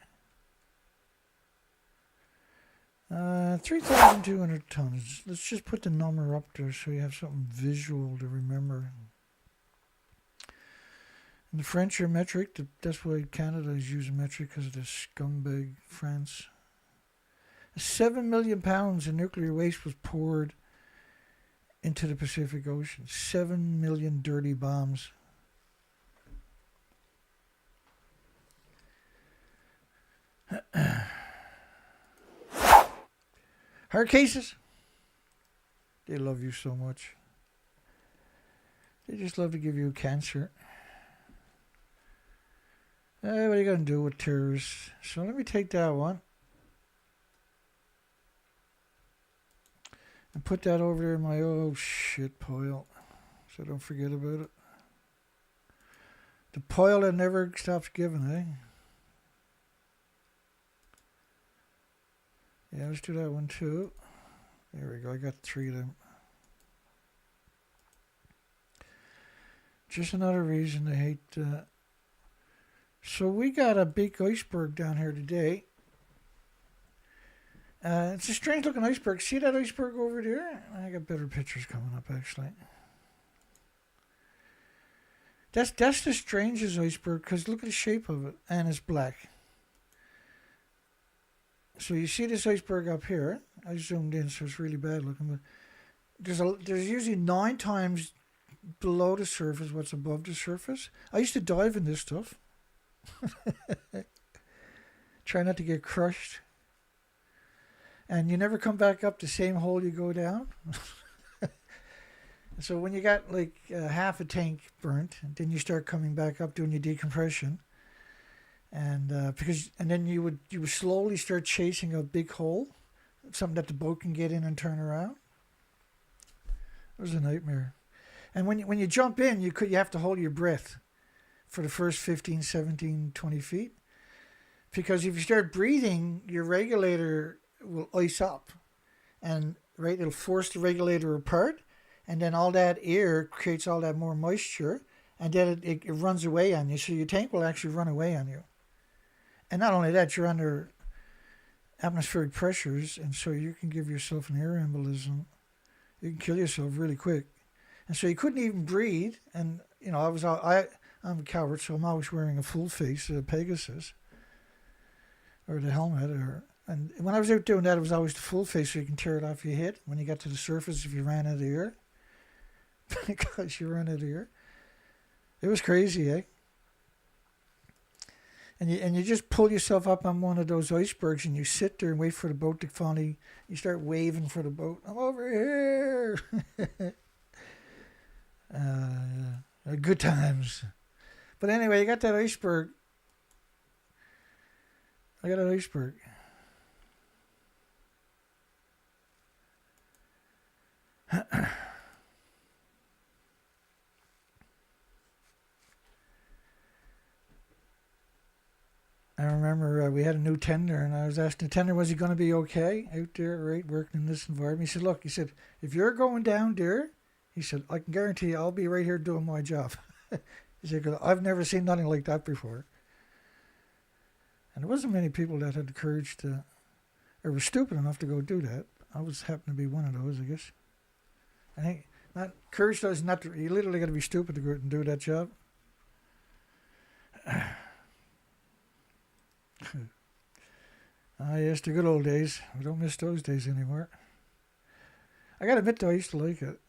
here. 3,200 tons. Let's just put the number up there so you have something visual to remember. And the French are metric. That's why Canada is using metric, because of the scumbag France. 7 million pounds of nuclear waste was poured into the Pacific Ocean. 7 million dirty bombs. Heart cases. They love you so much. They just love to give you cancer. What are you going to do with terrorists? So let me take that one and put that over there in my oh shit pile, so don't forget about it. The pile that never stops giving, eh? Yeah, let's do that one too. There we go. I got 3 of them. Just another reason to hate. So we got a big iceberg down here today. It's a strange looking iceberg. See that iceberg over there? I got better pictures coming up actually. That's the strangest iceberg because look at the shape of it, and it's black. So you see this iceberg up here. I zoomed in, so it's really bad looking. But there's usually 9 times below the surface what's above the surface. I used to dive in this stuff. Try not to get crushed. And you never come back up the same hole you go down. So when you got like half a tank burnt, then you start coming back up doing your decompression. And then you would slowly start chasing a big hole, something that the boat can get in and turn around. It was a nightmare. And when you jump in, you have to hold your breath for the first 15, 17, 20 feet. Because if you start breathing, your regulator will ice up. And right, it'll force the regulator apart. And then all that air creates all that more moisture. And then it runs away on you. So your tank will actually run away on you. And not only that, you're under atmospheric pressures. And so you can give yourself an air embolism. You can kill yourself really quick. And so you couldn't even breathe. And, you know, I'm a coward, so I'm always wearing a full face Pegasus. Or the helmet. And when I was out doing that, it was always the full face so you can tear it off your head when you got to the surface if you ran out of air. Because you ran out of air. It was crazy, eh? And you just pull yourself up on one of those icebergs and you sit there and wait for the boat to finally, you start waving for the boat. I'm over here. Good times. But anyway, you got that iceberg. I got an iceberg. I remember we had a new tender, and I was asking the tender, was he going to be okay out there, right, working in this environment? He said, look, if you're going down there, he said, I can guarantee you I'll be right here doing my job. He said, 'cause I've never seen nothing like that before. And there wasn't many people that had the courage to, or were stupid enough to go do that. I was happened to be one of those, I guess. I think, courage does not, you literally got to be stupid to go out and do that job. Yes, the good old days. We don't miss those days anymore. I got to admit, though, I used to like it.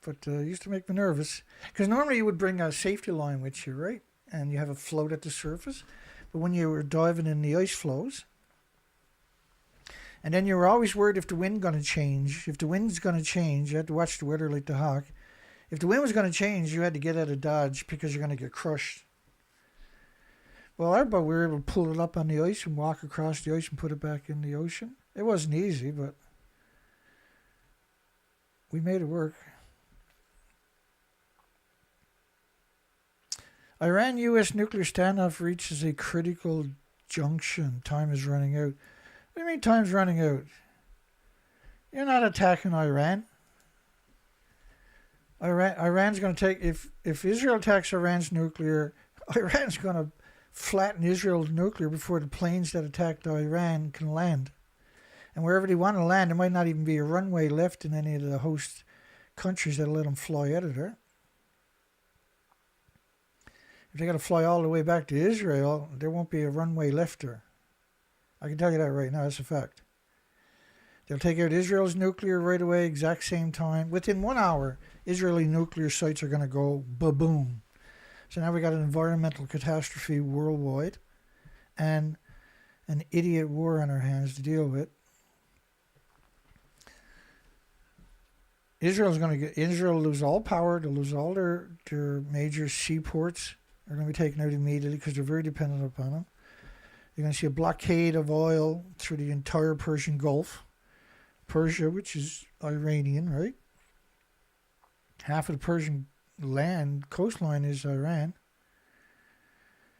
But it used to make me nervous. Because normally you would bring a safety line with you, right? And you have a float at the surface. But when you were diving in the ice flows, and then you were always worried if the wind going to change. If the wind's going to change, you had to watch the weather like the hawk. If the wind was going to change, you had to get out of dodge because you're going to get crushed. Well, our boat, we were able to pull it up on the ice and walk across the ice and put it back in the ocean. It wasn't easy, but we made it work. Iran-U.S. nuclear standoff reaches a critical junction. Time is running out. What do you mean time's running out? You're not attacking Iran. Iran's going to take... If Israel attacks Iran's nuclear, Iran's going to flatten Israel's nuclear before the planes that attacked Iran can land. And wherever they want to land, there might not even be a runway left in any of the host countries that'll let them fly out of there. If they got to fly all the way back to Israel, there won't be a runway left there. I can tell you that right now. That's a fact. They'll take out Israel's nuclear right away, exact same time. Within 1 hour, Israeli nuclear sites are going to go ba-boom. So now we got an environmental catastrophe worldwide and an idiot war on our hands to deal with. Israel lose all power. They'll lose all their major seaports. They're going to be taken out immediately because they're very dependent upon them. You're going to see a blockade of oil through the entire Persian Gulf. Persia, which is Iranian, right? Half of the Persian land coastline is Iran.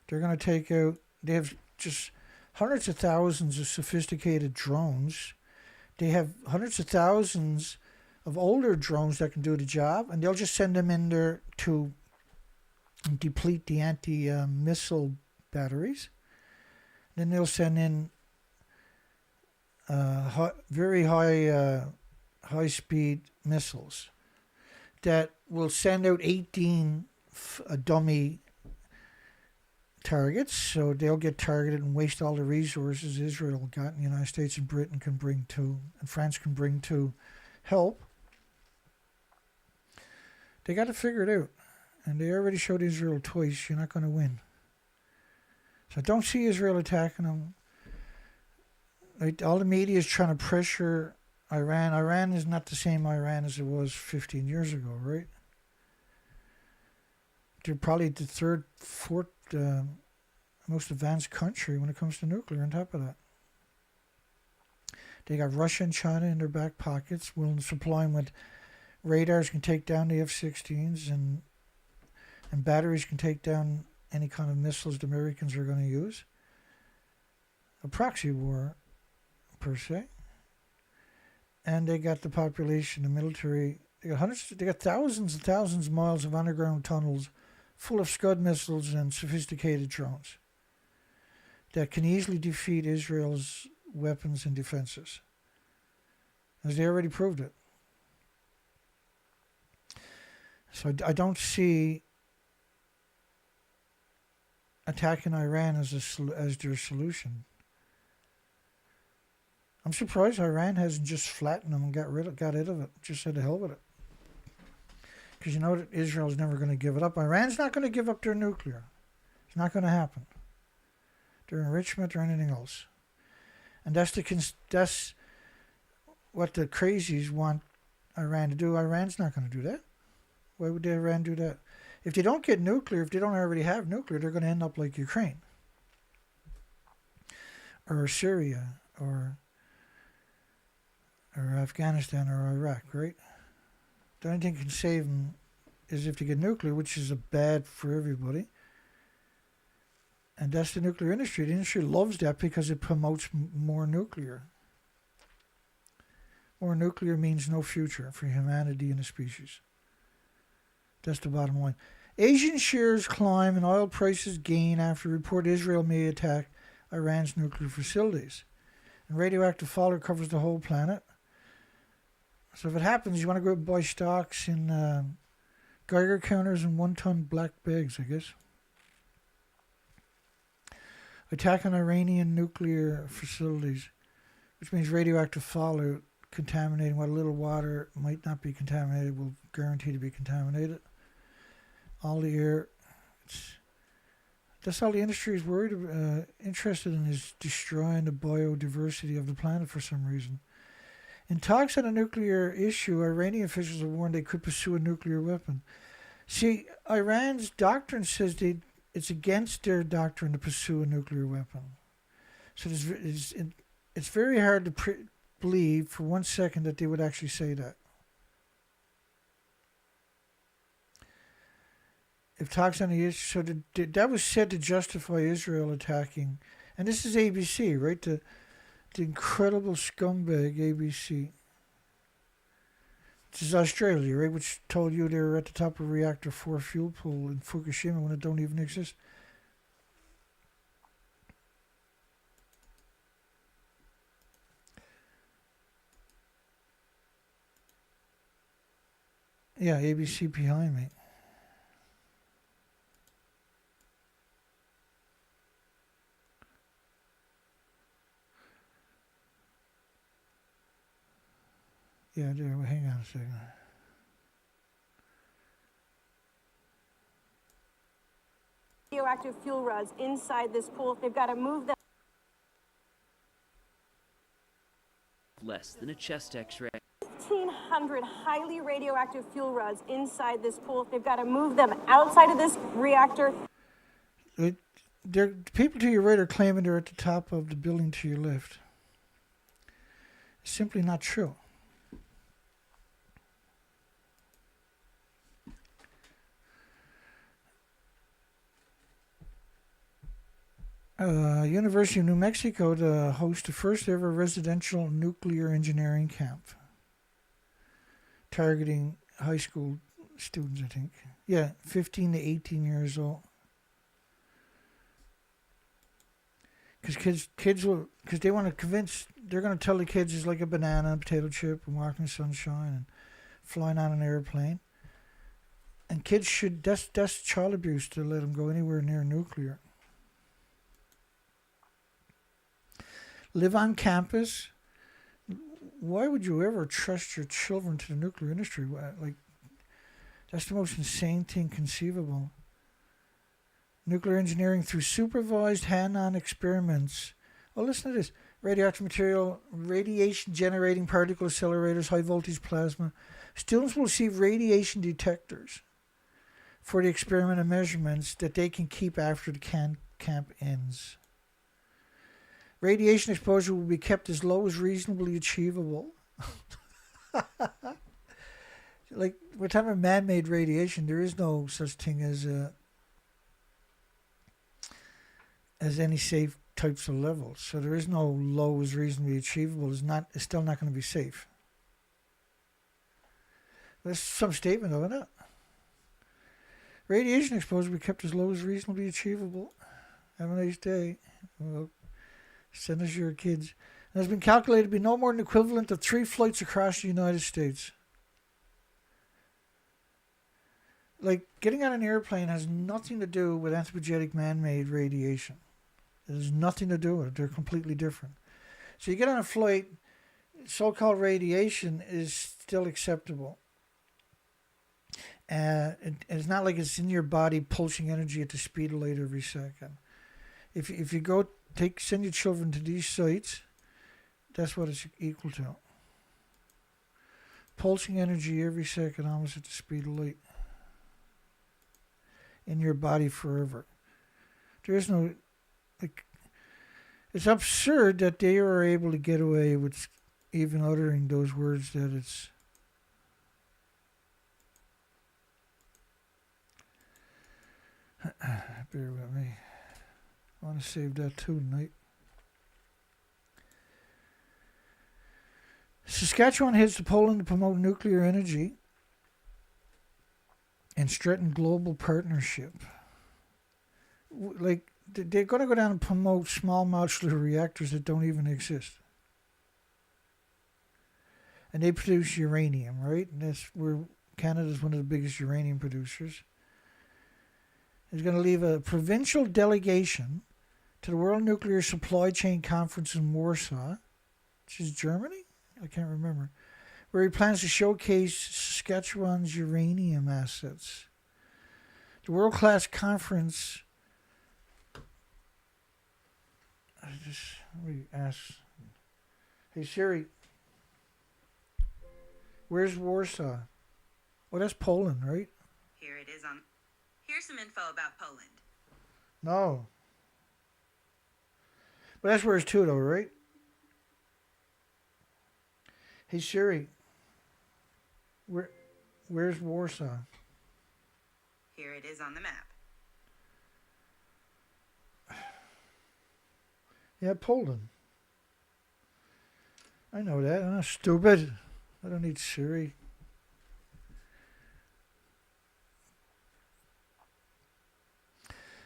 They're going to take out, they have just hundreds of thousands of sophisticated drones. They have hundreds of thousands of older drones that can do the job, and they'll just send them in there to deplete the anti-missile batteries. Then they'll send in very high-speed missiles that will send out 18 dummy targets, so they'll get targeted and waste all the resources Israel got, and the United States and Britain can bring to, and France can bring to help. They got to figure it out, and they already showed Israel twice, you're not going to win. So I don't see Israel attacking them. Like, all the media is trying to pressure Iran. Iran is not the same Iran as it was 15 years ago, right? They're probably the third, fourth most advanced country when it comes to nuclear on top of that. They got Russia and China in their back pockets, willing to supply them with radars can take down the F-16s, and batteries can take down any kind of missiles the Americans are going to use. A proxy war, per se. And they got the population, the military. They got thousands and thousands of miles of underground tunnels full of Scud missiles and sophisticated drones that can easily defeat Israel's weapons and defenses, as they already proved it. So I don't see attacking Iran as their solution. I'm surprised Iran hasn't just flattened them and got rid of it. Just said the hell with it. Because you know that Israel's never going to give it up. Iran's not going to give up their nuclear. It's not going to happen. Their enrichment or anything else. And that's what the crazies want Iran to do. Iran's not going to do that. Why would Iran do that? If they don't get nuclear, if they don't already have nuclear, they're going to end up like Ukraine. Or Syria. Or Afghanistan or Iraq, right? The only thing that can save them is if they get nuclear, which is bad for everybody. And that's the nuclear industry. The industry loves that because it promotes more nuclear. More nuclear means no future for humanity and the species. That's the bottom line. Asian shares climb and oil prices gain after report Israel may attack Iran's nuclear facilities. And radioactive fallout covers the whole planet. So if it happens, you want to go buy stocks in Geiger counters and 1-ton black bags, I guess. Attack on Iranian nuclear facilities, which means radioactive fallout contaminating what little water might not be contaminated will guarantee to be contaminated. All the air. That's all the industry is interested in, is destroying the biodiversity of the planet for some reason. In talks on a nuclear issue, Iranian officials have warned they could pursue a nuclear weapon. See, Iran's doctrine says it's against their doctrine to pursue a nuclear weapon. So it's very hard to believe for 1 second that they would actually say that. If talks on the issue, so that was said to justify Israel attacking, and this is ABC, right? The incredible scumbag ABC. This is Australia, right? Which told you they were at the top of reactor 4 fuel pool in Fukushima when it don't even exist. Yeah, ABC behind me. Yeah, there. Well, hang on a second.
Radioactive fuel rods inside this pool. They've got to move them.
Less than a chest X-ray.
1,500 highly radioactive fuel rods inside this pool. They've got to move them outside of this reactor.
People to your right are claiming they're at the top of the building to your left. It's simply not true. University of New Mexico to host the first ever residential nuclear engineering camp, targeting high school students, I think. Yeah, 15 to 18 years old. Because because they want to convince, they're going to tell the kids it's like a banana, a potato chip, and walking in the sunshine, and flying on an airplane. And kids should, that's child abuse to let them go anywhere near nuclear. Live on campus. Why would you ever trust your children to the nuclear industry? Like, that's the most insane thing conceivable. Nuclear engineering through supervised hand-on experiments. Oh, listen to this. Radioactive material, radiation-generating particle accelerators, high-voltage plasma. Students will receive radiation detectors for the experiment and measurements that they can keep after the camp ends. Radiation exposure will be kept as low as reasonably achievable. Like, we're talking about man-made radiation. There is no such thing as any safe types of levels. So there is no low as reasonably achievable. It's still not going to be safe. There's some statement of it. Radiation exposure will be kept as low as reasonably achievable. Have a nice day. Well, send us your kids. And has been calculated to be no more than equivalent to 3 flights across the United States. Like, getting on an airplane has nothing to do with anthropogenic man-made radiation. It has nothing to do with it. They're completely different. So you get on a flight, so-called radiation is still acceptable. It's not like it's in your body pulsing energy at the speed of light every second. If you go send your children to these sites, that's what it's equal to. Pulsing energy every second, almost at the speed of light. In your body forever. There is no, like, it's absurd that they are able to get away with even uttering those words that it's. Bear with me. I want to save that too tonight. Saskatchewan heads to Poland to promote nuclear energy and strengthen global partnership. Like, they're going to go down and promote small modular reactors that don't even exist. And they produce uranium, right? And that's where Canada's one of the biggest uranium producers. Is going to leave a provincial delegation to the World Nuclear Supply Chain Conference in Warsaw, which is Germany? I can't remember. Where he plans to showcase Saskatchewan's uranium assets. The world-class conference. Let me ask. Hey Siri, where's Warsaw? Oh, that's Poland, right?
Here it is on. Here's some info about Poland.
No. But that's where it's to, though, right? Hey Siri, where's Warsaw?
Here it is on the map.
Yeah, Poland. I know that. I'm not stupid. I don't need Siri.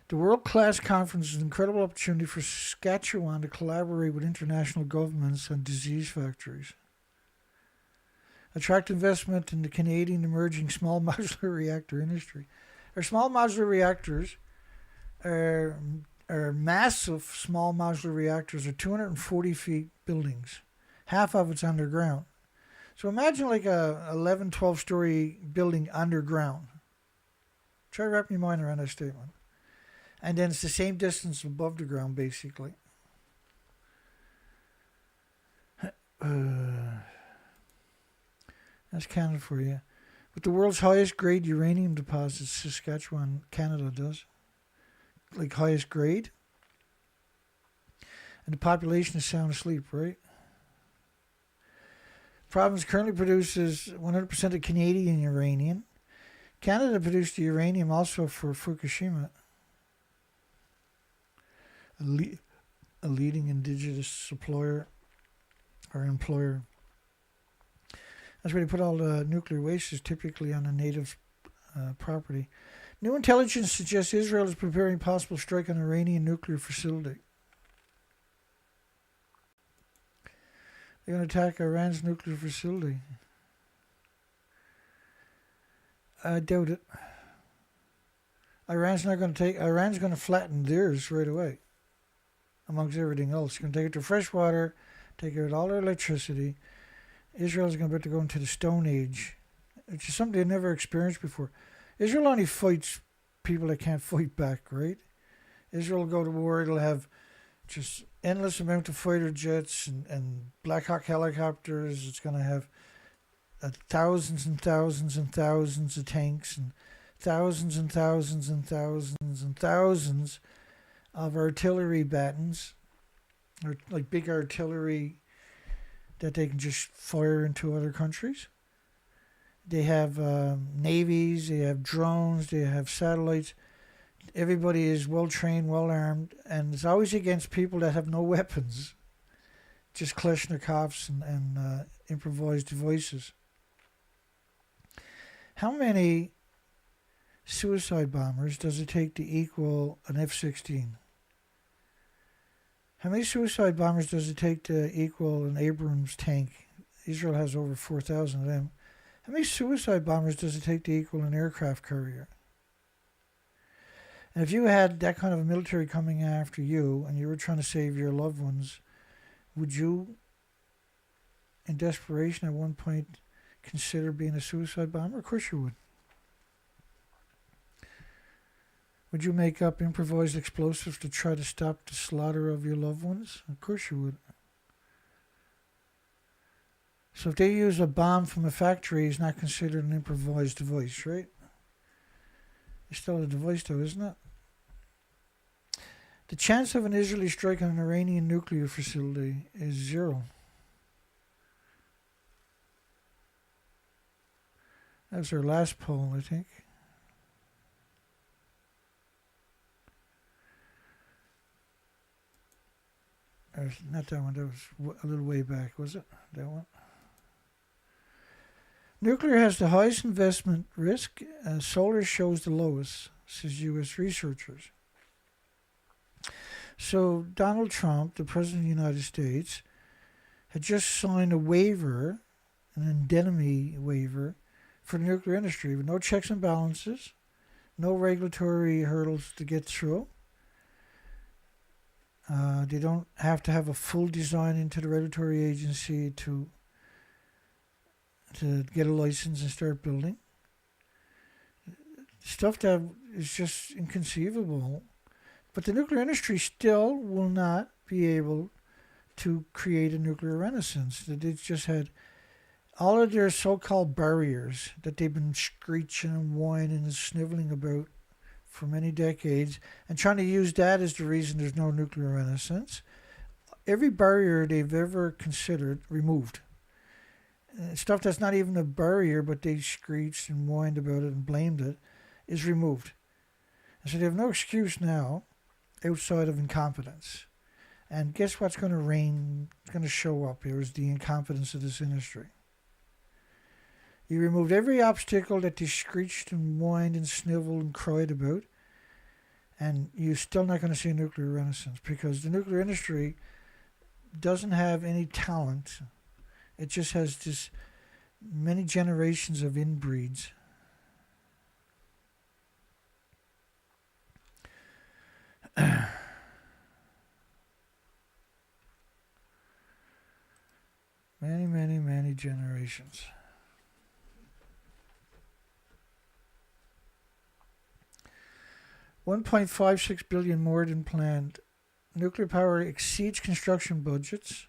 The world-class conference is an incredible opportunity for Saskatchewan to collaborate with international governments on disease factories. Attract investment in the Canadian emerging small modular reactor industry. Our small modular reactors are massive small modular reactors are 240 feet buildings. Half of it's underground. So imagine like a 11, 12-story building underground. Try to wrap your mind around that statement. And then it's the same distance above the ground, basically. That's Canada for you. With the world's highest grade uranium deposits, Saskatchewan, Canada does. Like highest grade. And the population is sound asleep, right? The province currently produces 100% of Canadian uranium. Canada produced the uranium also for Fukushima. a leading indigenous supplier or employer. That's where they put all the nuclear waste, is typically on a native property. New intelligence suggests Israel is preparing possible strike on an Iranian nuclear facility. They're going to attack Iran's nuclear facility. I doubt it. Iran's going to flatten theirs right away. Amongst everything else. It's going to take it to fresh water, take out all their electricity. Israel's going to go into the Stone Age, which is something they've never experienced before. Israel only fights people that can't fight back, right? Israel will go to war, it'll have just endless amount of fighter jets and Black Hawk helicopters. It's going to have thousands and thousands and thousands of tanks and thousands and thousands and thousands and thousands of artillery battens, or like big artillery that they can just fire into other countries. They have navies, they have drones, they have satellites. Everybody is well trained, well armed, and it's always against people that have no weapons, just Kalashnikovs and improvised devices. How many suicide bombers does it take to equal an F-16? How many suicide bombers does it take to equal an Abrams tank? Israel has over 4,000 of them. How many suicide bombers does it take to equal an aircraft carrier? And if you had that kind of a military coming after you and you were trying to save your loved ones, would you, in desperation at one point, consider being a suicide bomber? Of course you would. Would you make up improvised explosives to try to stop the slaughter of your loved ones? Of course you would. So if they use a bomb from a factory, it's not considered an improvised device, right? It's still a device though, isn't it? The chance of an Israeli strike on an Iranian nuclear facility is 0. That was our last poll, I think. Not that one, that was a little way back, was it? That one? Nuclear has the highest investment risk, solar shows the lowest, says U.S. researchers. So Donald Trump, the President of the United States, had just signed a waiver, an indemnity waiver, for the nuclear industry with no checks and balances, no regulatory hurdles to get through. They don't have to have a full design into the regulatory agency to get a license and start building. Stuff that is just inconceivable. But the nuclear industry still will not be able to create a nuclear renaissance. They've just had all of their so-called barriers that they've been screeching and whining and sniveling about for many decades and trying to use that as the reason there's no nuclear renaissance. Every barrier they've ever considered, removed. Stuff that's not even a barrier, but they screeched and whined about it and blamed it, is removed. And so they have no excuse now outside of incompetence. And guess what's going to reign, it's going to show up here, is the incompetence of this industry. You removed every obstacle that they screeched and whined and sniveled and cried about, and you're still not going to see a nuclear renaissance because the nuclear industry doesn't have any talent. It just has just many generations of inbreeds. Many generations. $1.56 billion more than planned. Nuclear power exceeds construction budgets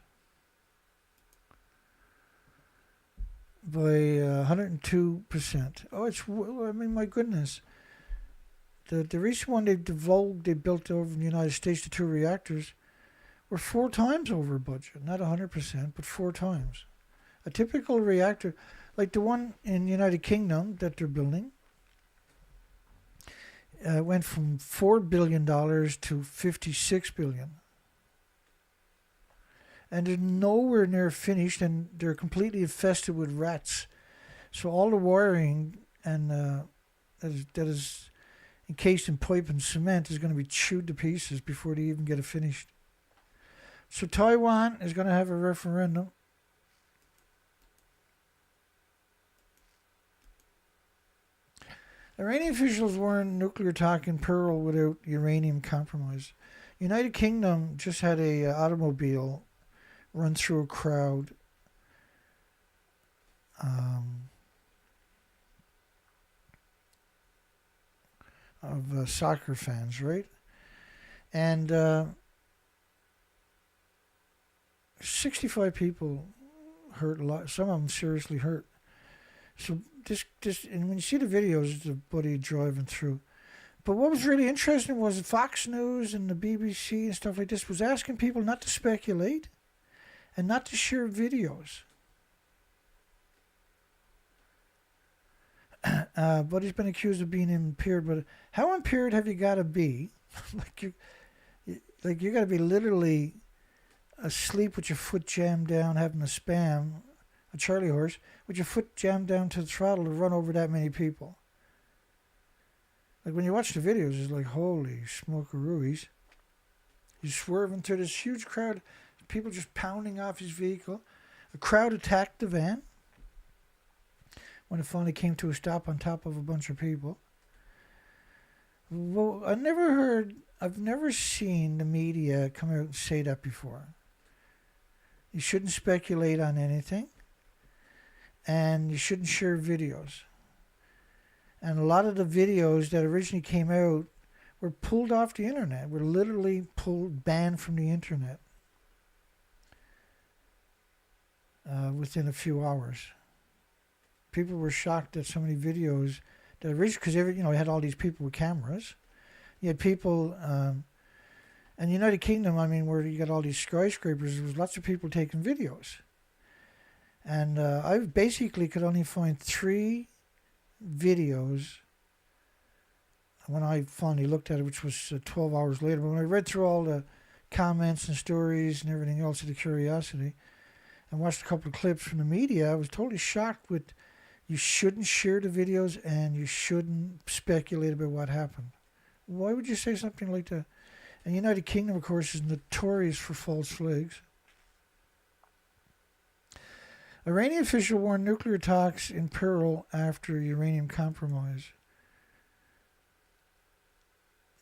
by 102%. Oh, I mean, my goodness. The recent one they built over in the United States, the 2 reactors, were 4 times over budget. Not 100%, but 4 times. A typical reactor, like the one in the United Kingdom that they're building, went from $4 billion to $56 billion. And they're nowhere near finished, and they're completely infested with rats. So all the wiring and that is encased in pipe and cement is going to be chewed to pieces before they even get it finished. So Taiwan is going to have a referendum. Iranian officials warned nuclear attack in Pearl without uranium compromise. United Kingdom just had a automobile run through a crowd of soccer fans, right? And 65 people hurt, a lot. Some of them seriously hurt. So this, and when you see the videos, it's a buddy driving through. But what was really interesting was Fox News and the BBC and stuff like this was asking people not to speculate and not to share videos. But he's been accused of being impaired. But how impaired have you got to be? you got to be literally asleep with your foot jammed down, having a Charlie horse, with your foot jammed down to the throttle to run over that many people. Like when you watch the videos, it's like, holy smokerooies. He's swerving through this huge crowd, people just pounding off his vehicle. A crowd attacked the van when it finally came to a stop on top of a bunch of people. Well, I've never seen the media come out and say that before. You shouldn't speculate on anything, and you shouldn't share videos. And a lot of the videos that originally came out were pulled off the internet, were literally banned from the internet within a few hours. People were shocked at so many videos that originally, because you had all these people with cameras. You had people, and the United Kingdom, where you got all these skyscrapers, there was lots of people taking videos. And I basically could only find 3 videos when I finally looked at it, which was 12 hours later. But when I read through all the comments and stories and everything else out of curiosity and watched a couple of clips from the media, I was totally shocked with you shouldn't share the videos and you shouldn't speculate about what happened. Why would you say something like that? And the United Kingdom, of course, is notorious for false flags. Iranian official warned nuclear talks in peril after uranium compromise.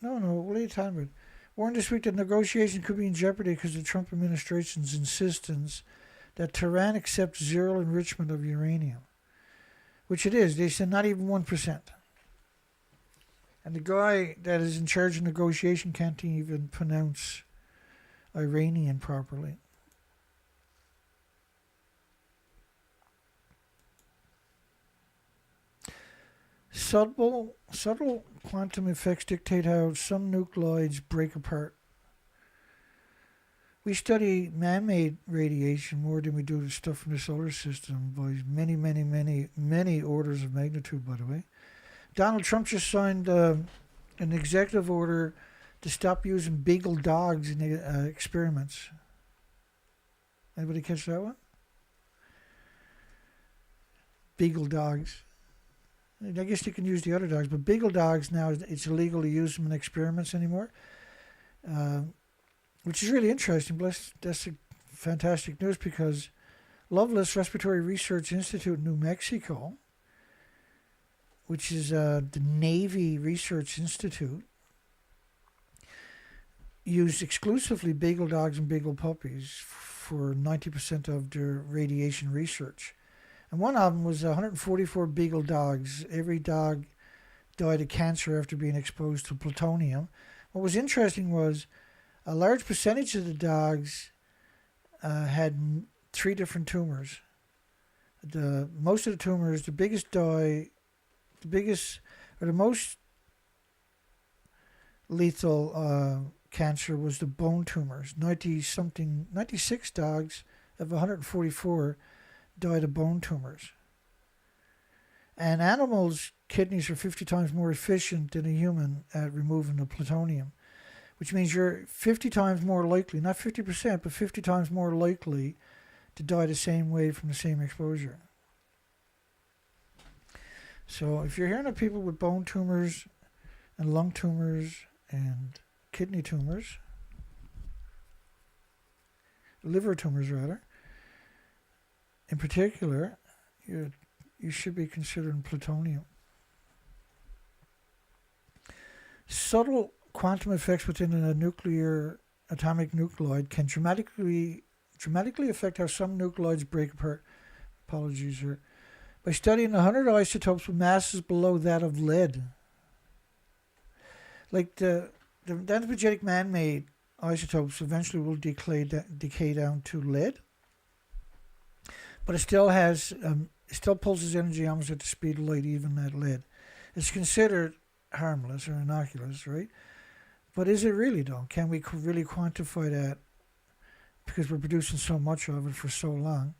No, what are you talking about? Warned this week that negotiations could be in jeopardy because of the Trump administration's insistence that Tehran accepts zero enrichment of uranium. Which it is. They said not even 1%. And the guy that is in charge of negotiation can't even pronounce Iranian properly. Subtle quantum effects dictate how some nuclides break apart. We study man-made radiation more than we do the stuff from the solar system by many orders of magnitude, by the way. Donald Trump just signed an executive order to stop using beagle dogs in experiments. Anybody catch that one? Beagle dogs. I guess you can use the other dogs, but beagle dogs now, it's illegal to use them in experiments anymore, which is really interesting. That's a fantastic news because Loveless Respiratory Research Institute in New Mexico, which is the Navy Research Institute, used exclusively beagle dogs and beagle puppies for 90% of their radiation research. And one of them was 144 beagle dogs. Every dog died of cancer after being exposed to plutonium. What was interesting was a large percentage of the dogs had 3 different tumors. Most of the tumors, the most lethal cancer was the bone tumors. 96 dogs of 144 died of bone tumors. And animals' kidneys are 50 times more efficient than a human at removing the plutonium, which means you're 50 times more likely, not 50%, but 50 times more likely to die the same way from the same exposure. So if you're hearing of people with bone tumors and lung tumors and kidney tumors, liver tumors rather, in particular, you should be considering plutonium. Subtle quantum effects within a nuclear atomic nuclide can dramatically affect how some nuclides break apart. Apologies here. By studying 100 isotopes with masses below that of lead. Like the anthropogenic man-made isotopes eventually will decay down to lead, but it still pulses energy almost at the speed of light, even at lead. It's considered harmless or innocuous, right? But is it really, though? Can we really quantify that because we're producing so much of it for so long?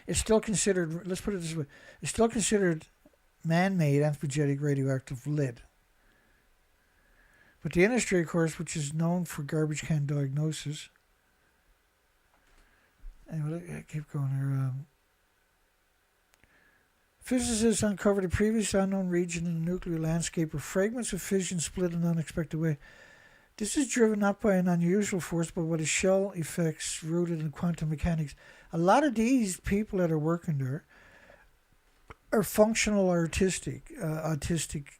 It's still considered, let's put it this way, it's still considered man-made anthropogenic radioactive lead. But the industry, of course, which is known for garbage can diagnosis. Anyway, I keep going here. Physicists uncovered a previously unknown region in the nuclear landscape where fragments of fission split in an unexpected way. This is driven not by an unusual force, but by the shell effects rooted in quantum mechanics. A lot of these people that are working there are functional autistic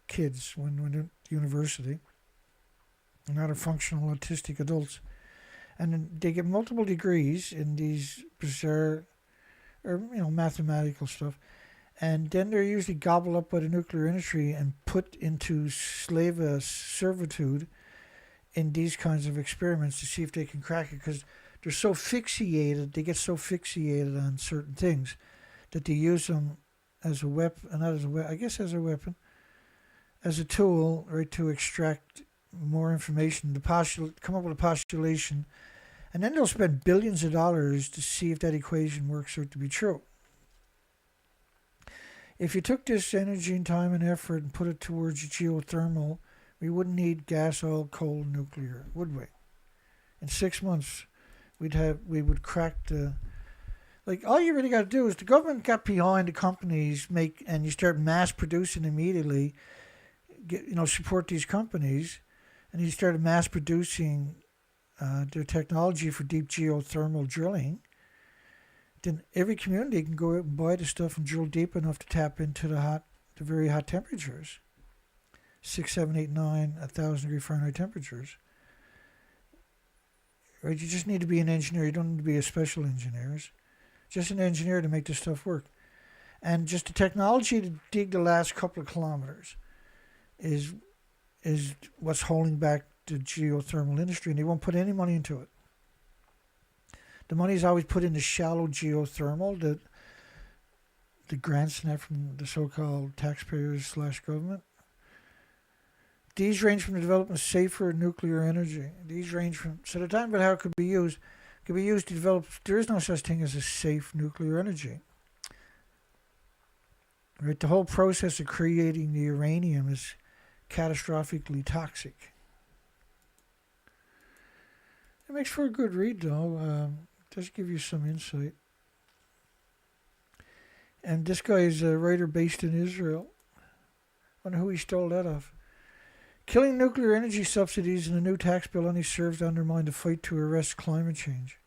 kids when they're at university. They're not functional autistic adults. And they get multiple degrees in these bizarre, or mathematical stuff. And then they're usually gobbled up by the nuclear industry and put into servitude in these kinds of experiments to see if they can crack it, because they're so fixated, they get so fixated on certain things that they use them as a weapon, not as a weapon, I guess as a weapon, as a tool, right, to extract more information, to come up with a postulation, and then they'll spend billions of dollars to see if that equation works out to be true. If you took this energy and time and effort and put it towards geothermal, we wouldn't need gas, oil, coal, nuclear, would we? In 6 months, we would crack the. Like, all you really got to do is the government got behind the companies, and you start mass producing immediately. Support these companies, and you started mass producing their technology for deep geothermal drilling. Then every community can go out and buy the stuff and drill deep enough to tap into the very hot temperatures. 6, 7, 8, 9, 1,000 Fahrenheit temperatures. Right? You just need to be an engineer. You don't need to be a special engineer. Just an engineer to make this stuff work. And just the technology to dig the last couple of kilometers is what's holding back the geothermal industry, and they won't put any money into it. The money is always put into shallow geothermal, the grants and that from the so-called taxpayers / government. These range from the development of safer nuclear energy. So they're talking about how it could be used. It could be used to develop. There is no such thing as a safe nuclear energy. Right? The whole process of creating the uranium is catastrophically toxic. It makes for a good read, though. Does give you some insight. And this guy is a writer based in Israel. I wonder who he stole that off. Killing nuclear energy subsidies in a new tax bill only serves to undermine the fight to arrest climate change.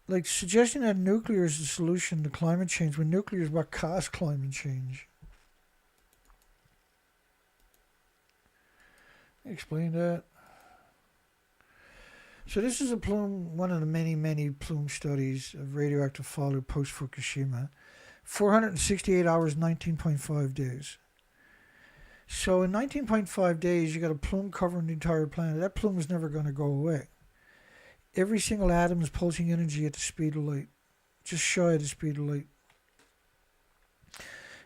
Like suggesting that nuclear is the solution to climate change when nuclear is what caused climate change. Explain that. So this is one of the many, many plume studies of radioactive fallout post-Fukushima. 468 hours, 19.5 days. So in 19.5 days, you got a plume covering the entire planet. That plume is never going to go away. Every single atom is pulsing energy at the speed of light, just shy of the speed of light.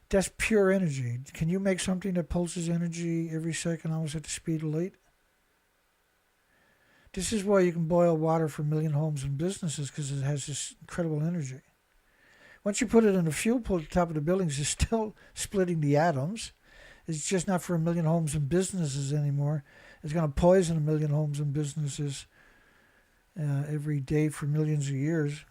That's pure energy. Can you make something that pulses energy every second almost at the speed of light? This is why you can boil water for a million homes and businesses, because it has this incredible energy. Once you put it in a fuel pool at the top of the buildings, it's still splitting the atoms. It's just not for 1 million homes and businesses anymore. It's going to poison 1 million homes and businesses every day for millions of years.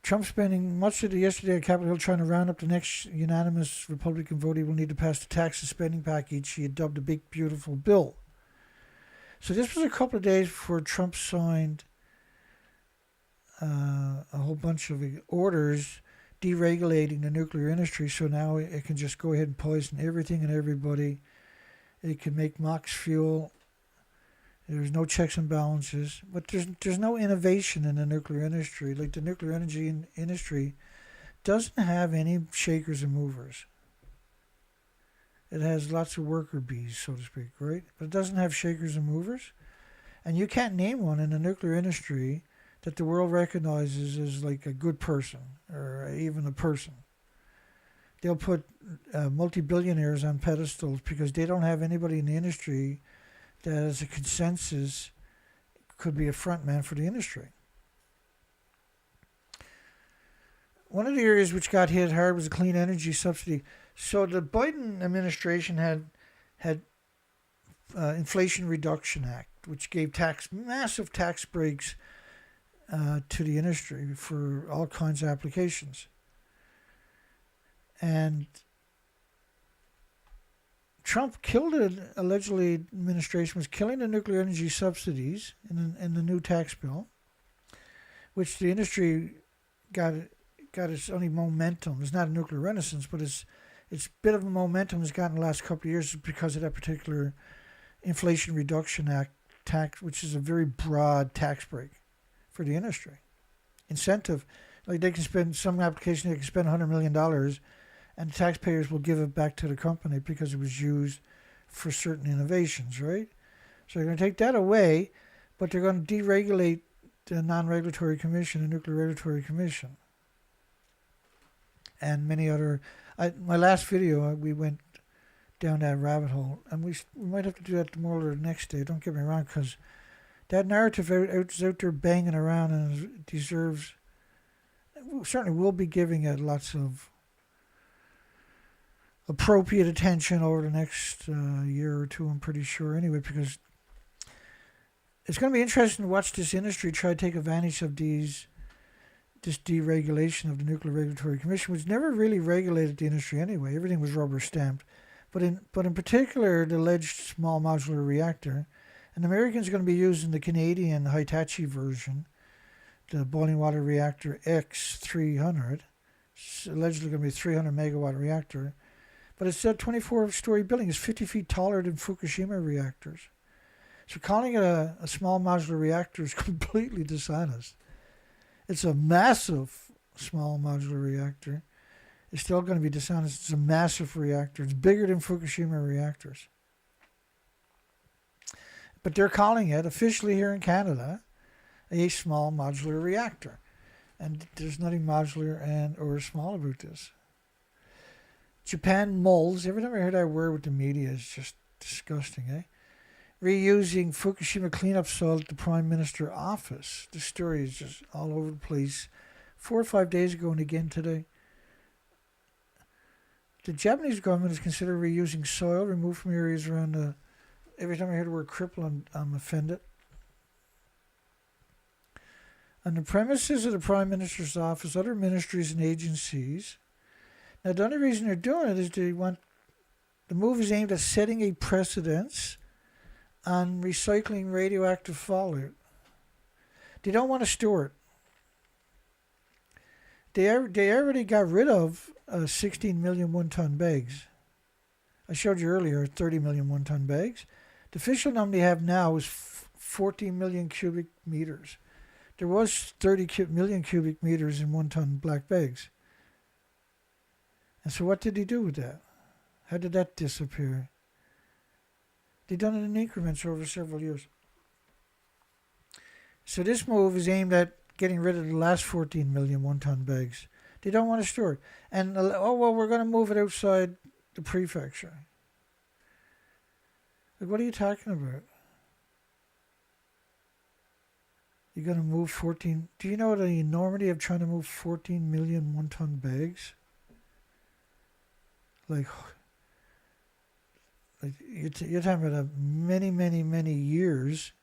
Trump spending much of the yesterday at Capitol Hill trying to round up the next unanimous Republican vote. He will need to pass the tax and spending package he had dubbed a big, beautiful bill. So this was a couple of days before Trump signed a whole bunch of orders deregulating the nuclear industry. So now it can just go ahead and poison everything and everybody. It can make MOX fuel. There's no checks and balances, but there's no innovation in the nuclear industry. Like the nuclear energy industry doesn't have any shakers and movers. It has lots of worker bees, so to speak, right? But it doesn't have shakers and movers. And you can't name one in the nuclear industry that the world recognizes as like a good person or even a person. They'll put multi-billionaires on pedestals because they don't have anybody in the industry that as a consensus could be a front man for the industry. One of the areas which got hit hard was the clean energy subsidy. So the Biden administration had Inflation Reduction Act, which gave massive tax breaks to the industry for all kinds of applications. And Trump killed it, allegedly, administration was killing the nuclear energy subsidies in the new tax bill, which the industry got its only momentum. It's not a nuclear renaissance, but it's a bit of a momentum it's gotten in the last couple of years because of that particular Inflation Reduction Act tax, which is a very broad tax break for the industry. Incentive, like they can spend, some application they can spend $100 million and the taxpayers will give it back to the company because it was used for certain innovations, right? So they're going to take that away, but they're going to deregulate the non-regulatory commission, the Nuclear Regulatory Commission, and many other. My last video, we went down that rabbit hole, and we might have to do that tomorrow or the next day. Don't get me wrong, because that narrative is out there banging around and deserves, certainly will be giving it lots of appropriate attention over the next year or two, I'm pretty sure, anyway, because it's going to be interesting to watch this industry try to take advantage of this deregulation of the Nuclear Regulatory Commission, which never really regulated the industry anyway. Everything was rubber stamped. But in particular, the alleged small modular reactor, and the Americans are going to be using the Canadian Hitachi version, the boiling water reactor X300. It's allegedly going to be a 300 megawatt reactor. But it's a 24-story building. It's 50 feet taller than Fukushima reactors. So calling it a small modular reactor is completely dishonest. It's a massive small modular reactor. It's still going to be dishonest. It's a massive reactor. It's bigger than Fukushima reactors. But they're calling it, officially here in Canada, a small modular reactor. And there's nothing modular or small about this. Japan molds. Every time I hear that word with the media, it's just disgusting, eh? Reusing Fukushima cleanup soil at the Prime Minister office. The story is just all over the place. 4 or 5 days ago and again today. The Japanese government is considering reusing soil removed from areas around the... Every time I hear the word cripple, I'm offended. On the premises of the Prime Minister's office, other ministries and agencies. Now, the only reason they're doing it is the move is aimed at setting a precedence on recycling radioactive fallout. They don't want to store it. They already got rid of 16 million one-ton bags. I showed you earlier 30 million one-ton bags. The official number they have now is 14 million cubic meters. There was 30 million cubic meters in one-ton black bags. And so what did he do with that? How did that disappear? They've done it in increments over several years. So this move is aimed at getting rid of the last 14 million one-ton bags. They don't want to store it. And, we're going to move it outside the prefecture. Like, what are you talking about? You're going to move 14. Do you know the enormity of trying to move 14 million one-ton bags? Like you're talking about a many, many, many years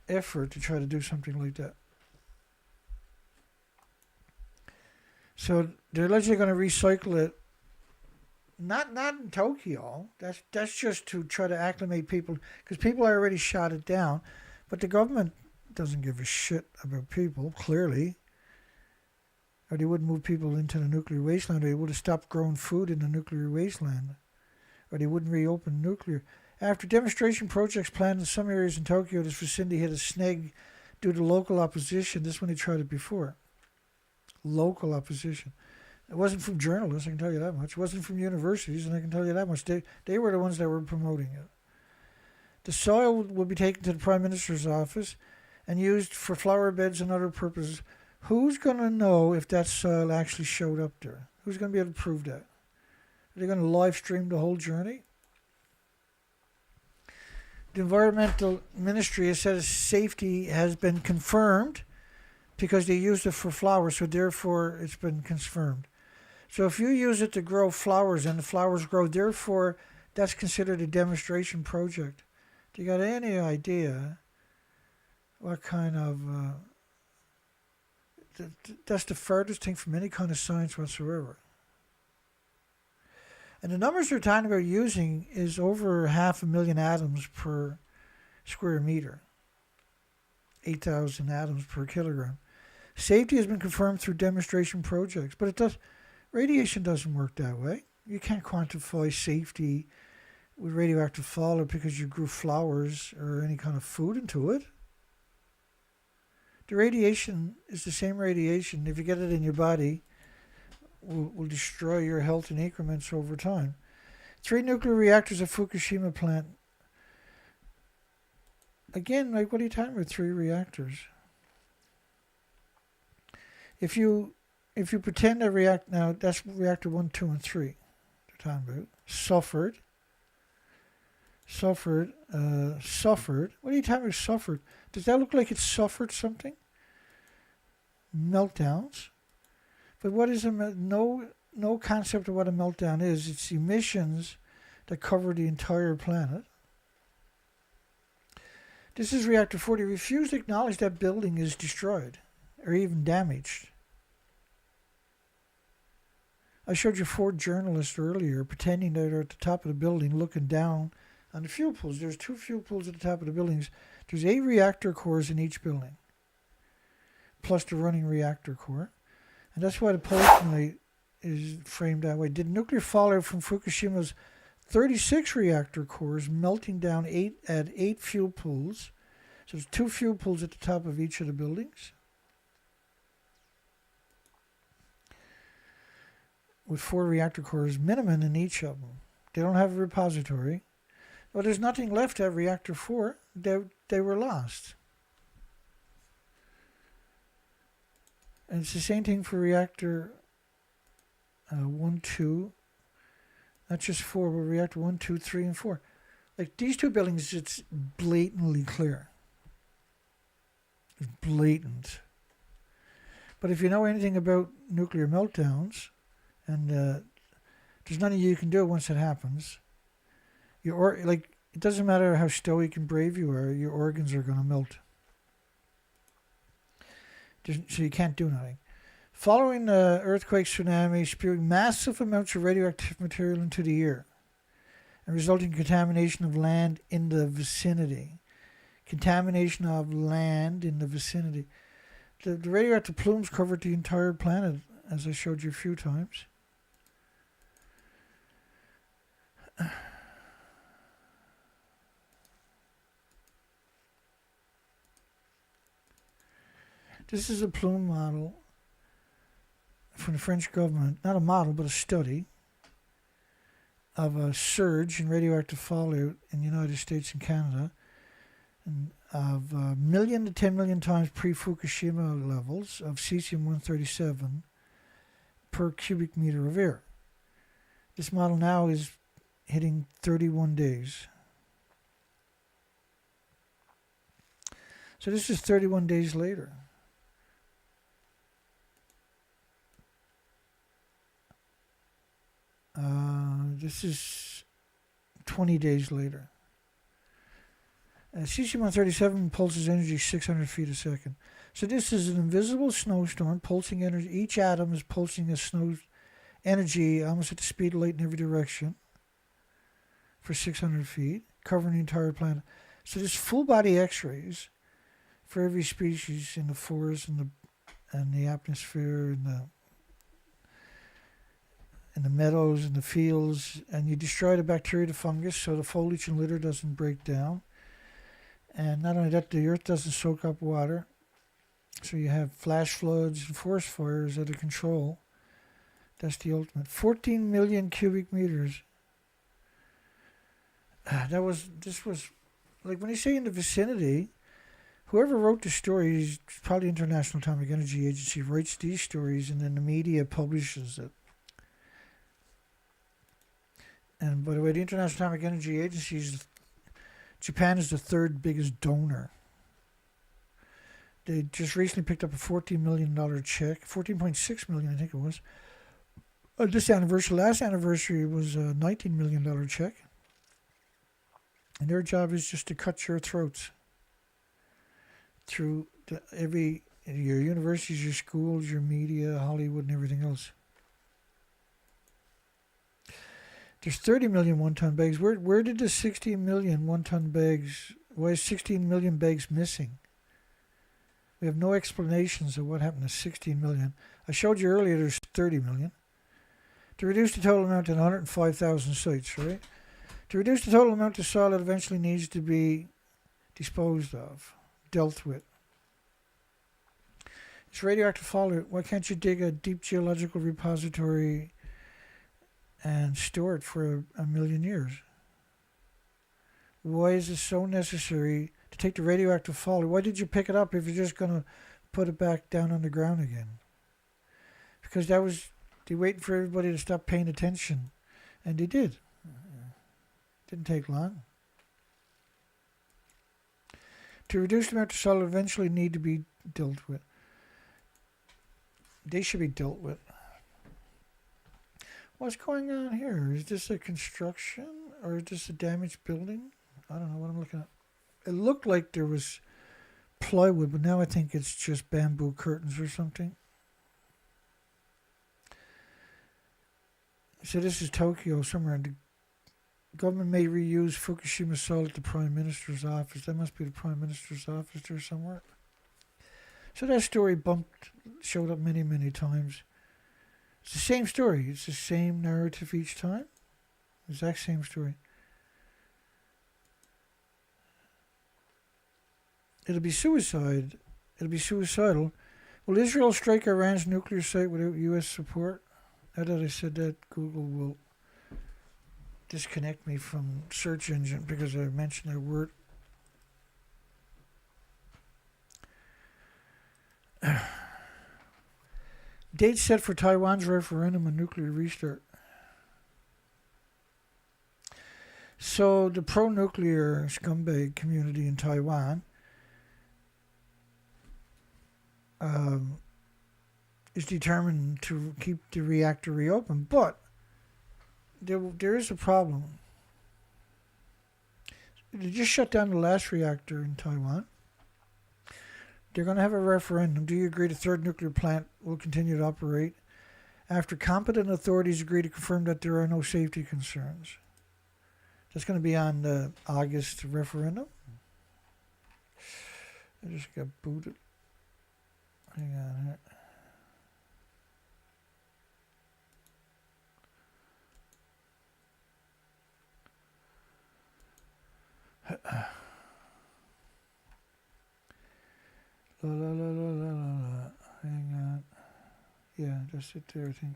effort to try to do something like that. So they're allegedly going to recycle it. Not in Tokyo. That's just to try to acclimate people, because people already shot it down. But the government doesn't give a shit about people, clearly. Or they wouldn't move people into the nuclear wasteland, or they would have stopped growing food in the nuclear wasteland. Or they wouldn't reopen nuclear. After demonstration projects planned in some areas in Tokyo, this vicinity hit a snag due to local opposition. This one they tried it before. Local opposition. It wasn't from journalists, I can tell you that much. It wasn't from universities, and I can tell you that much. They were the ones that were promoting it. The soil will be taken to the Prime Minister's office and used for flower beds and other purposes. Who's going to know if that soil actually showed up there? Who's going to be able to prove that? Are they going to live stream the whole journey? The Environmental Ministry has said safety has been confirmed because they used it for flowers, so therefore it's been confirmed. So if you use it to grow flowers and the flowers grow, therefore that's considered a demonstration project. Do you got any idea what kind of... that's the furthest thing from any kind of science whatsoever. And the numbers they're talking about using is over 500,000 atoms per square meter. 8,000 atoms per kilogram. Safety has been confirmed through demonstration projects, but radiation doesn't work that way. You can't quantify safety with radioactive fallout because you grew flowers or any kind of food into it. The radiation is the same radiation. If you get it in your body, will destroy your health in increments over time. 3 nuclear reactors at Fukushima plant. Again, like, what are you talking about, 3 reactors? If you pretend that now that's reactor 1, 2, and 3 they're talking about. Suffered. What are you talking about, suffered? Does that look like it suffered something? Meltdowns. But what is no concept of what a meltdown is. It's emissions that cover the entire planet. This is reactor 40. Refuse to acknowledge that building is destroyed or even damaged. I showed you 4 journalists earlier pretending they're at the top of the building looking down on the fuel pools. There's 2 fuel pools at the top of the buildings. There's 8 reactor cores in each building, plus the running reactor core. And that's why the Polynesia is framed that way. Did nuclear fallout from Fukushima's 36 reactor cores melting down 8 fuel pools. So there's 2 fuel pools at the top of each of the buildings, with 4 reactor cores minimum in each of them. They don't have a repository. Well, there's nothing left at reactor 4. They were lost. And it's the same thing for reactor 1, 2. Not just 4, but reactor 1, 2, 3, and 4. Like these 2 buildings, it's blatantly clear. It's blatant. But if you know anything about nuclear meltdowns, and there's nothing you can do once it happens, it doesn't matter how stoic and brave you are, your organs are going to melt. So you can't do nothing. Following the earthquake tsunami spewing massive amounts of radioactive material into the air and resulting contamination of land in the vicinity. Contamination of land in the vicinity. The radioactive plumes covered the entire planet, as I showed you a few times. This is a plume model from the French government, not a model, but a study of a surge in radioactive fallout in the United States and Canada, and of 1 million to 10 million times pre-Fukushima levels of cesium-137 per cubic meter of air. This model now is hitting 31 days. So this is 31 days later. This is 20 days later. Cesium-137 pulses energy 600 feet a second. So this is an invisible snowstorm pulsing energy. Each atom is pulsing a snow energy almost at the speed of light in every direction for 600 feet, covering the entire planet. So there's full body X-rays for every species in the forest and the atmosphere and the meadows and the fields, and you destroy the bacteria, the fungus, so the foliage and litter doesn't break down. And not only that, the earth doesn't soak up water, so you have flash floods and forest fires out of control. That's the ultimate. 14 million cubic meters. This was, like when you say in the vicinity, whoever wrote the stories, probably International Atomic Energy Agency, writes these stories and then the media publishes it. And by the way, the International Atomic Energy Agency, Japan is the third biggest donor. They just recently picked up a $14 million check, $14.6 million, I think it was. This anniversary, last anniversary was a $19 million check. And their job is just to cut your throats through your universities, your schools, your media, Hollywood, and everything else. There's 30 million one-ton bags. Where did the 16 million one-ton bags, why is 16 million bags missing? We have no explanations of what happened to 16 million. I showed you earlier there's 30 million. To reduce the total amount to 105,000 sites, right? To reduce the total amount of soil that eventually needs to be disposed of, dealt with. It's radioactive fallout. Why can't you dig a deep geological repository and store it for a million years? Why is it so necessary to take the radioactive fallout? Why did you pick it up if you're just going to put it back down on the ground again? Because they waiting for everybody to stop paying attention. And they did. Didn't take long. To reduce the amount of soil eventually need to be dealt with. They should be dealt with. What's going on here? Is this a construction or is this a damaged building? I don't know what I'm looking at. It looked like there was plywood, but now I think it's just bamboo curtains or something. So this is Tokyo, somewhere in the government may reuse Fukushima soil at the Prime Minister's office. That must be the Prime Minister's office there somewhere. So that story showed up many, many times. It's the same story. It's the same narrative each time. Exact same story. It'll be suicide. It'll be suicidal. Will Israel strike Iran's nuclear site without U.S. support? Now that I said that, Google will disconnect me from search engine because I mentioned that word. Date set for Taiwan's referendum on nuclear restart. So the pro-nuclear scumbag community in Taiwan is determined to keep the reactor reopened, but there is a problem. They just shut down the last reactor in Taiwan. They're going to have a referendum. Do you agree the third nuclear plant will continue to operate after competent authorities agree to confirm that there are no safety concerns? That's going to be on the August referendum. I just got booted. Hang on here. La la la la la la. Hang on. Yeah, that's it there, I think.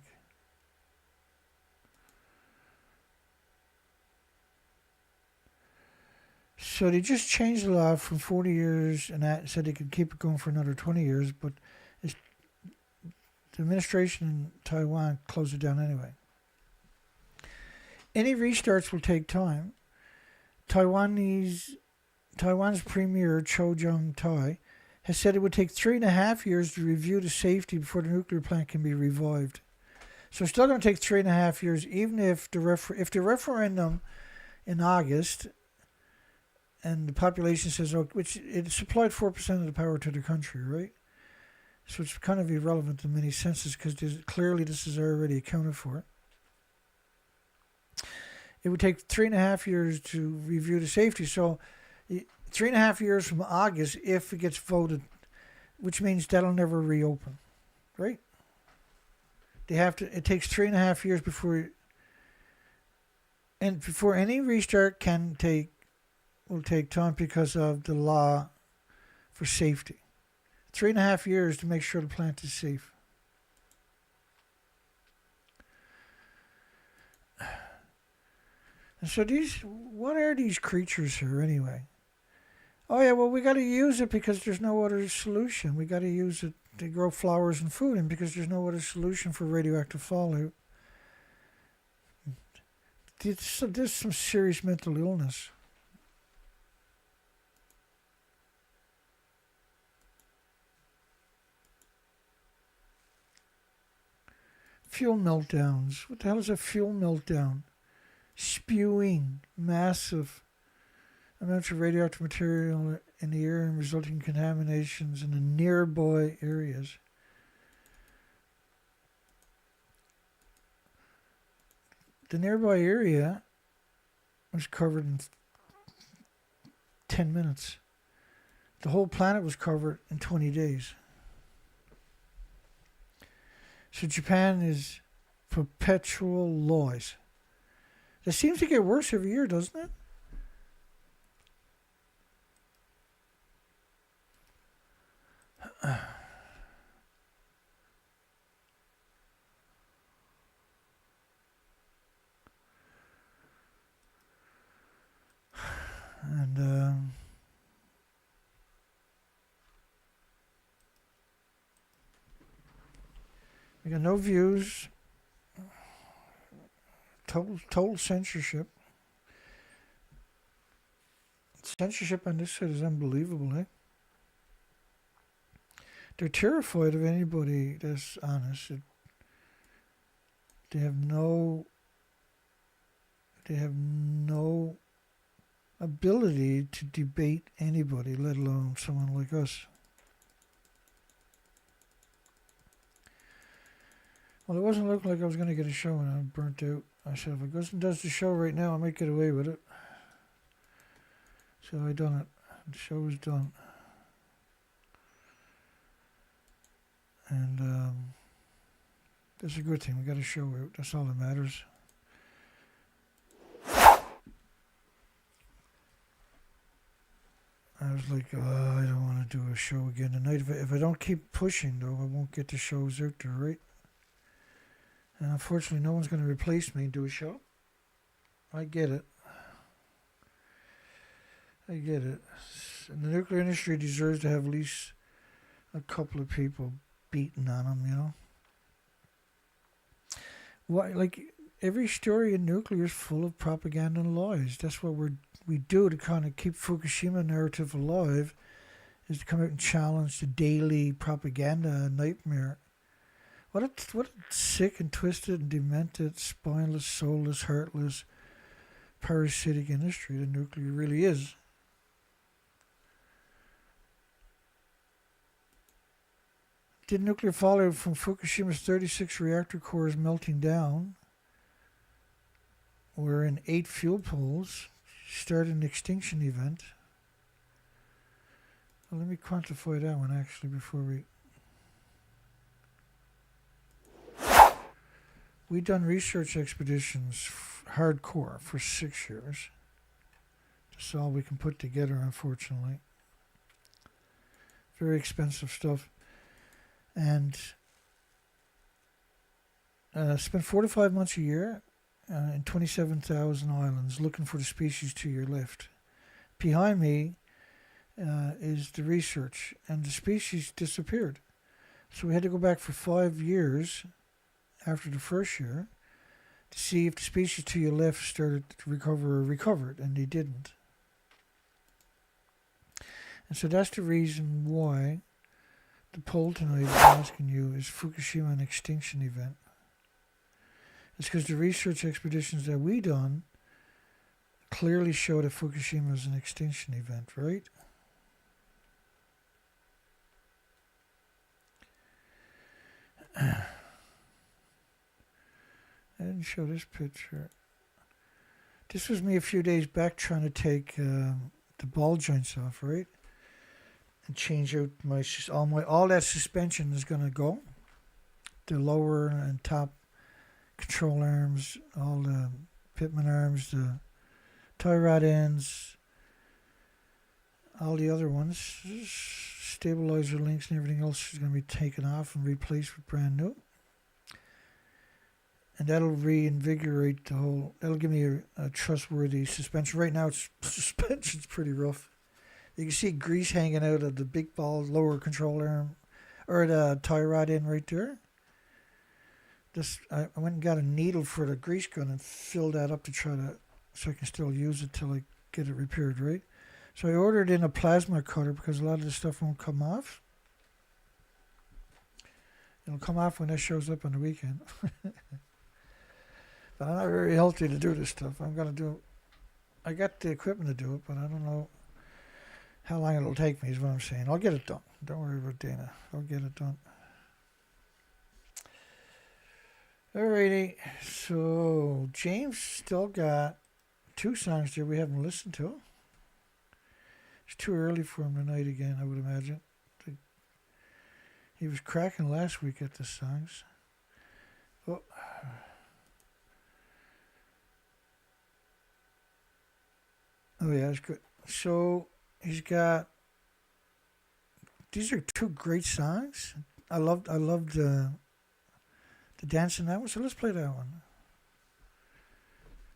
So they just changed the law from 40 years and that said they could keep it going for another 20 years, but the administration in Taiwan closed it down anyway. Any restarts will take time. Taiwanese Taiwan's Premier Cho Jung-tai has said it would take 3.5 years to review the safety before the nuclear plant can be revived. So it's still going to take 3.5 years, even if the referendum in August and the population says, oh, which it supplied 4% of the power to the country, right? So it's kind of irrelevant in many senses because clearly this is already accounted for. It would take 3.5 years to review the safety. So 3.5 years from August, if it gets voted, which means that'll never reopen, right? It takes 3.5 years before any restart will take time because of the law for safety. 3.5 years to make sure the plant is safe. And so what are these creatures here anyway? Oh yeah, well we got to use it because there's no other solution. We got to use it to grow flowers and food, and because there's no other solution for radioactive fallout. There's some serious mental illness. Fuel meltdowns. What the hell is a fuel meltdown? Spewing massive amounts of radioactive material in the air and resulting contaminations in the nearby areas. The nearby area was covered in 10 minutes. The whole planet was covered in 20 days. So Japan is perpetual loss. It seems to get worse every year, doesn't it? And we got no views. Total censorship. Censorship on this side is unbelievable, eh? They're terrified of anybody that's honest. They have no ability to debate anybody, let alone someone like us. Well, it wasn't looking like I was going to get a show and I'm burnt out. I said, if it goes and does the show right now, I might get away with it. So I done it. The show was done. And that's a good thing. We got a show out. That's all that matters. I was like, I don't want to do a show again tonight. If I don't keep pushing, though, I won't get the shows out there, right? And unfortunately, no one's going to replace me and do a show. I get it. And the nuclear industry deserves to have at least a couple of people beating on them, you know? Like, every story in nuclear is full of propaganda and lies. That's what we do to kind of keep Fukushima narrative alive, is to come out and challenge the daily propaganda nightmare. What a sick and twisted and demented, spineless, soulless, heartless, parasitic industry the nuclear really is. Did nuclear fallout from Fukushima's 36 reactor cores melting down, wherein 8 fuel pools started an extinction event? Well, let me quantify that one actually before we done research expeditions hardcore for 6 years. That's all we can put together, unfortunately. Very expensive stuff. And spent 4 to 5 months a year in 27,000 islands looking for the species to your left. Behind me is the research, and the species disappeared. So we had to go back for 5 years after the first year to see if the species to your left started to recover or recovered, and they didn't. And so that's the reason why the poll tonight is asking you, is Fukushima an extinction event? It's because the research expeditions that we done clearly show that Fukushima is an extinction event, right? I didn't show this picture. This was me a few days back trying to take the ball joints off, right? And change out all that suspension is going to go. The lower and top control arms, all the pitman arms, the tie rod ends, all the other ones, stabilizer links and everything else is going to be taken off and replaced with brand new. And that'll reinvigorate the whole, that'll give me a trustworthy suspension. Right now, suspension's pretty rough. You can see grease hanging out of the big ball lower control arm, or the tie rod end right there. I went and got a needle for the grease gun and filled that up so I can still use it till I get it repaired, right? So I ordered in a plasma cutter because a lot of the stuff won't come off. It'll come off when that shows up on the weekend. But I'm not very healthy to do this stuff. I got the equipment to do it, but I don't know how long it'll take me is what I'm saying. I'll get it done. Don't worry about Dana. I'll get it done. Alrighty. So James still got 2 songs there we haven't listened to. It's too early for him tonight again, I would imagine. He was cracking last week at the songs. Oh yeah, that's good. So he's got, these are 2 great songs. I loved the dance in that one. So let's play that one.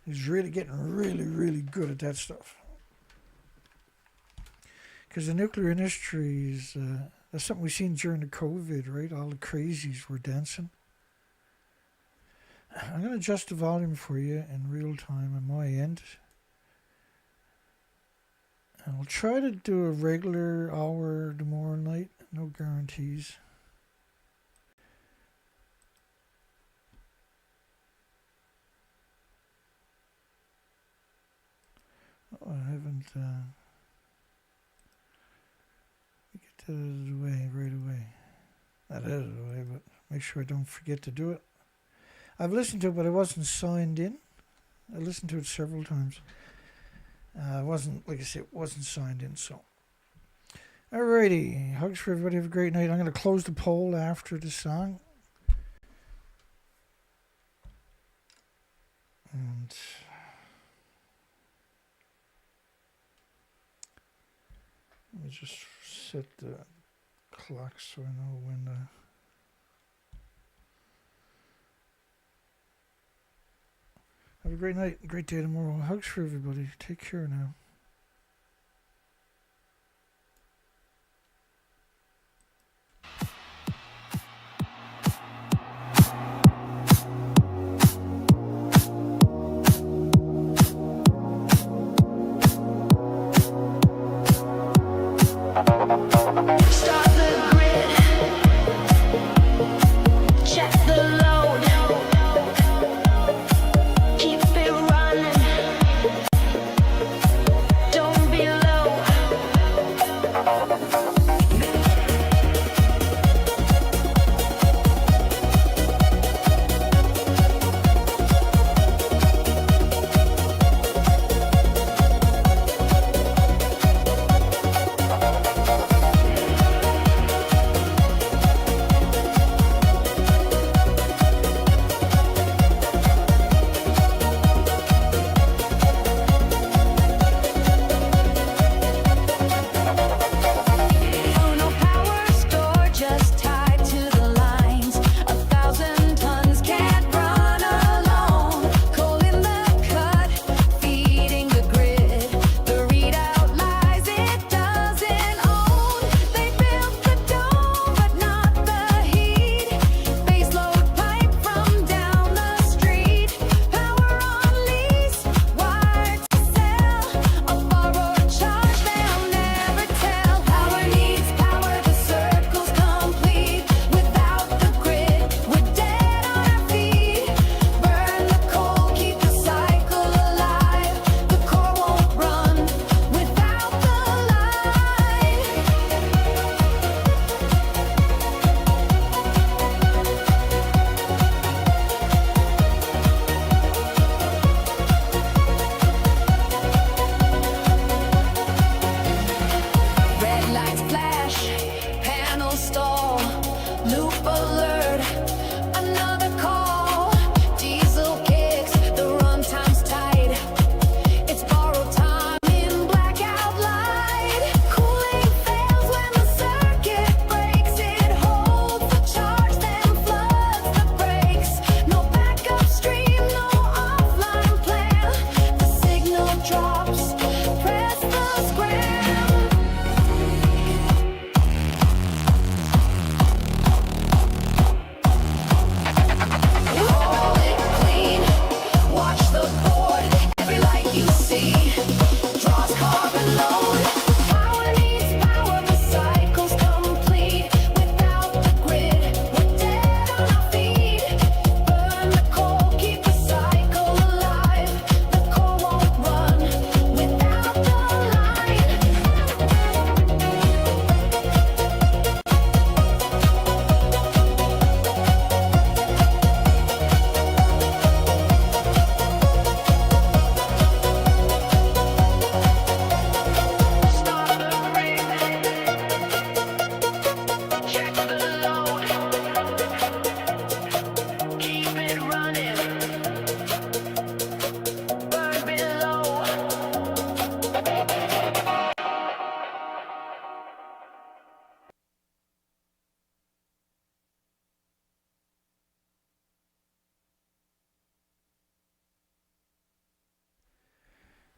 He's really getting really good at that stuff. Because the nuclear industry is that's something we've seen during the COVID, right? All the crazies were dancing. I'm going to adjust the volume for you in real time on my end. And I'll try to do a regular hour tomorrow night. No guarantees. Oh, I haven't... get that out of the way right away. Not out of the way, but make sure I don't forget to do it. I've listened to it, but I wasn't signed in. I listened to it several times. Wasn't, like I said, wasn't signed in, so. Alrighty. Hugs for everybody. Have a great night. I'm going to close the poll after the song. And let me just set the clock so I know when the... Have a great night, great day tomorrow. Hugs for everybody. Take care now.
Start the grid. Check the load. Keep it running.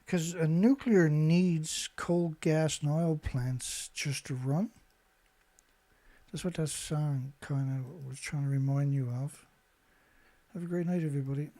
Because a nuclear needs coal, gas, and oil plants just to run. That's what that song kind of was trying to remind you of. Have a great night, everybody.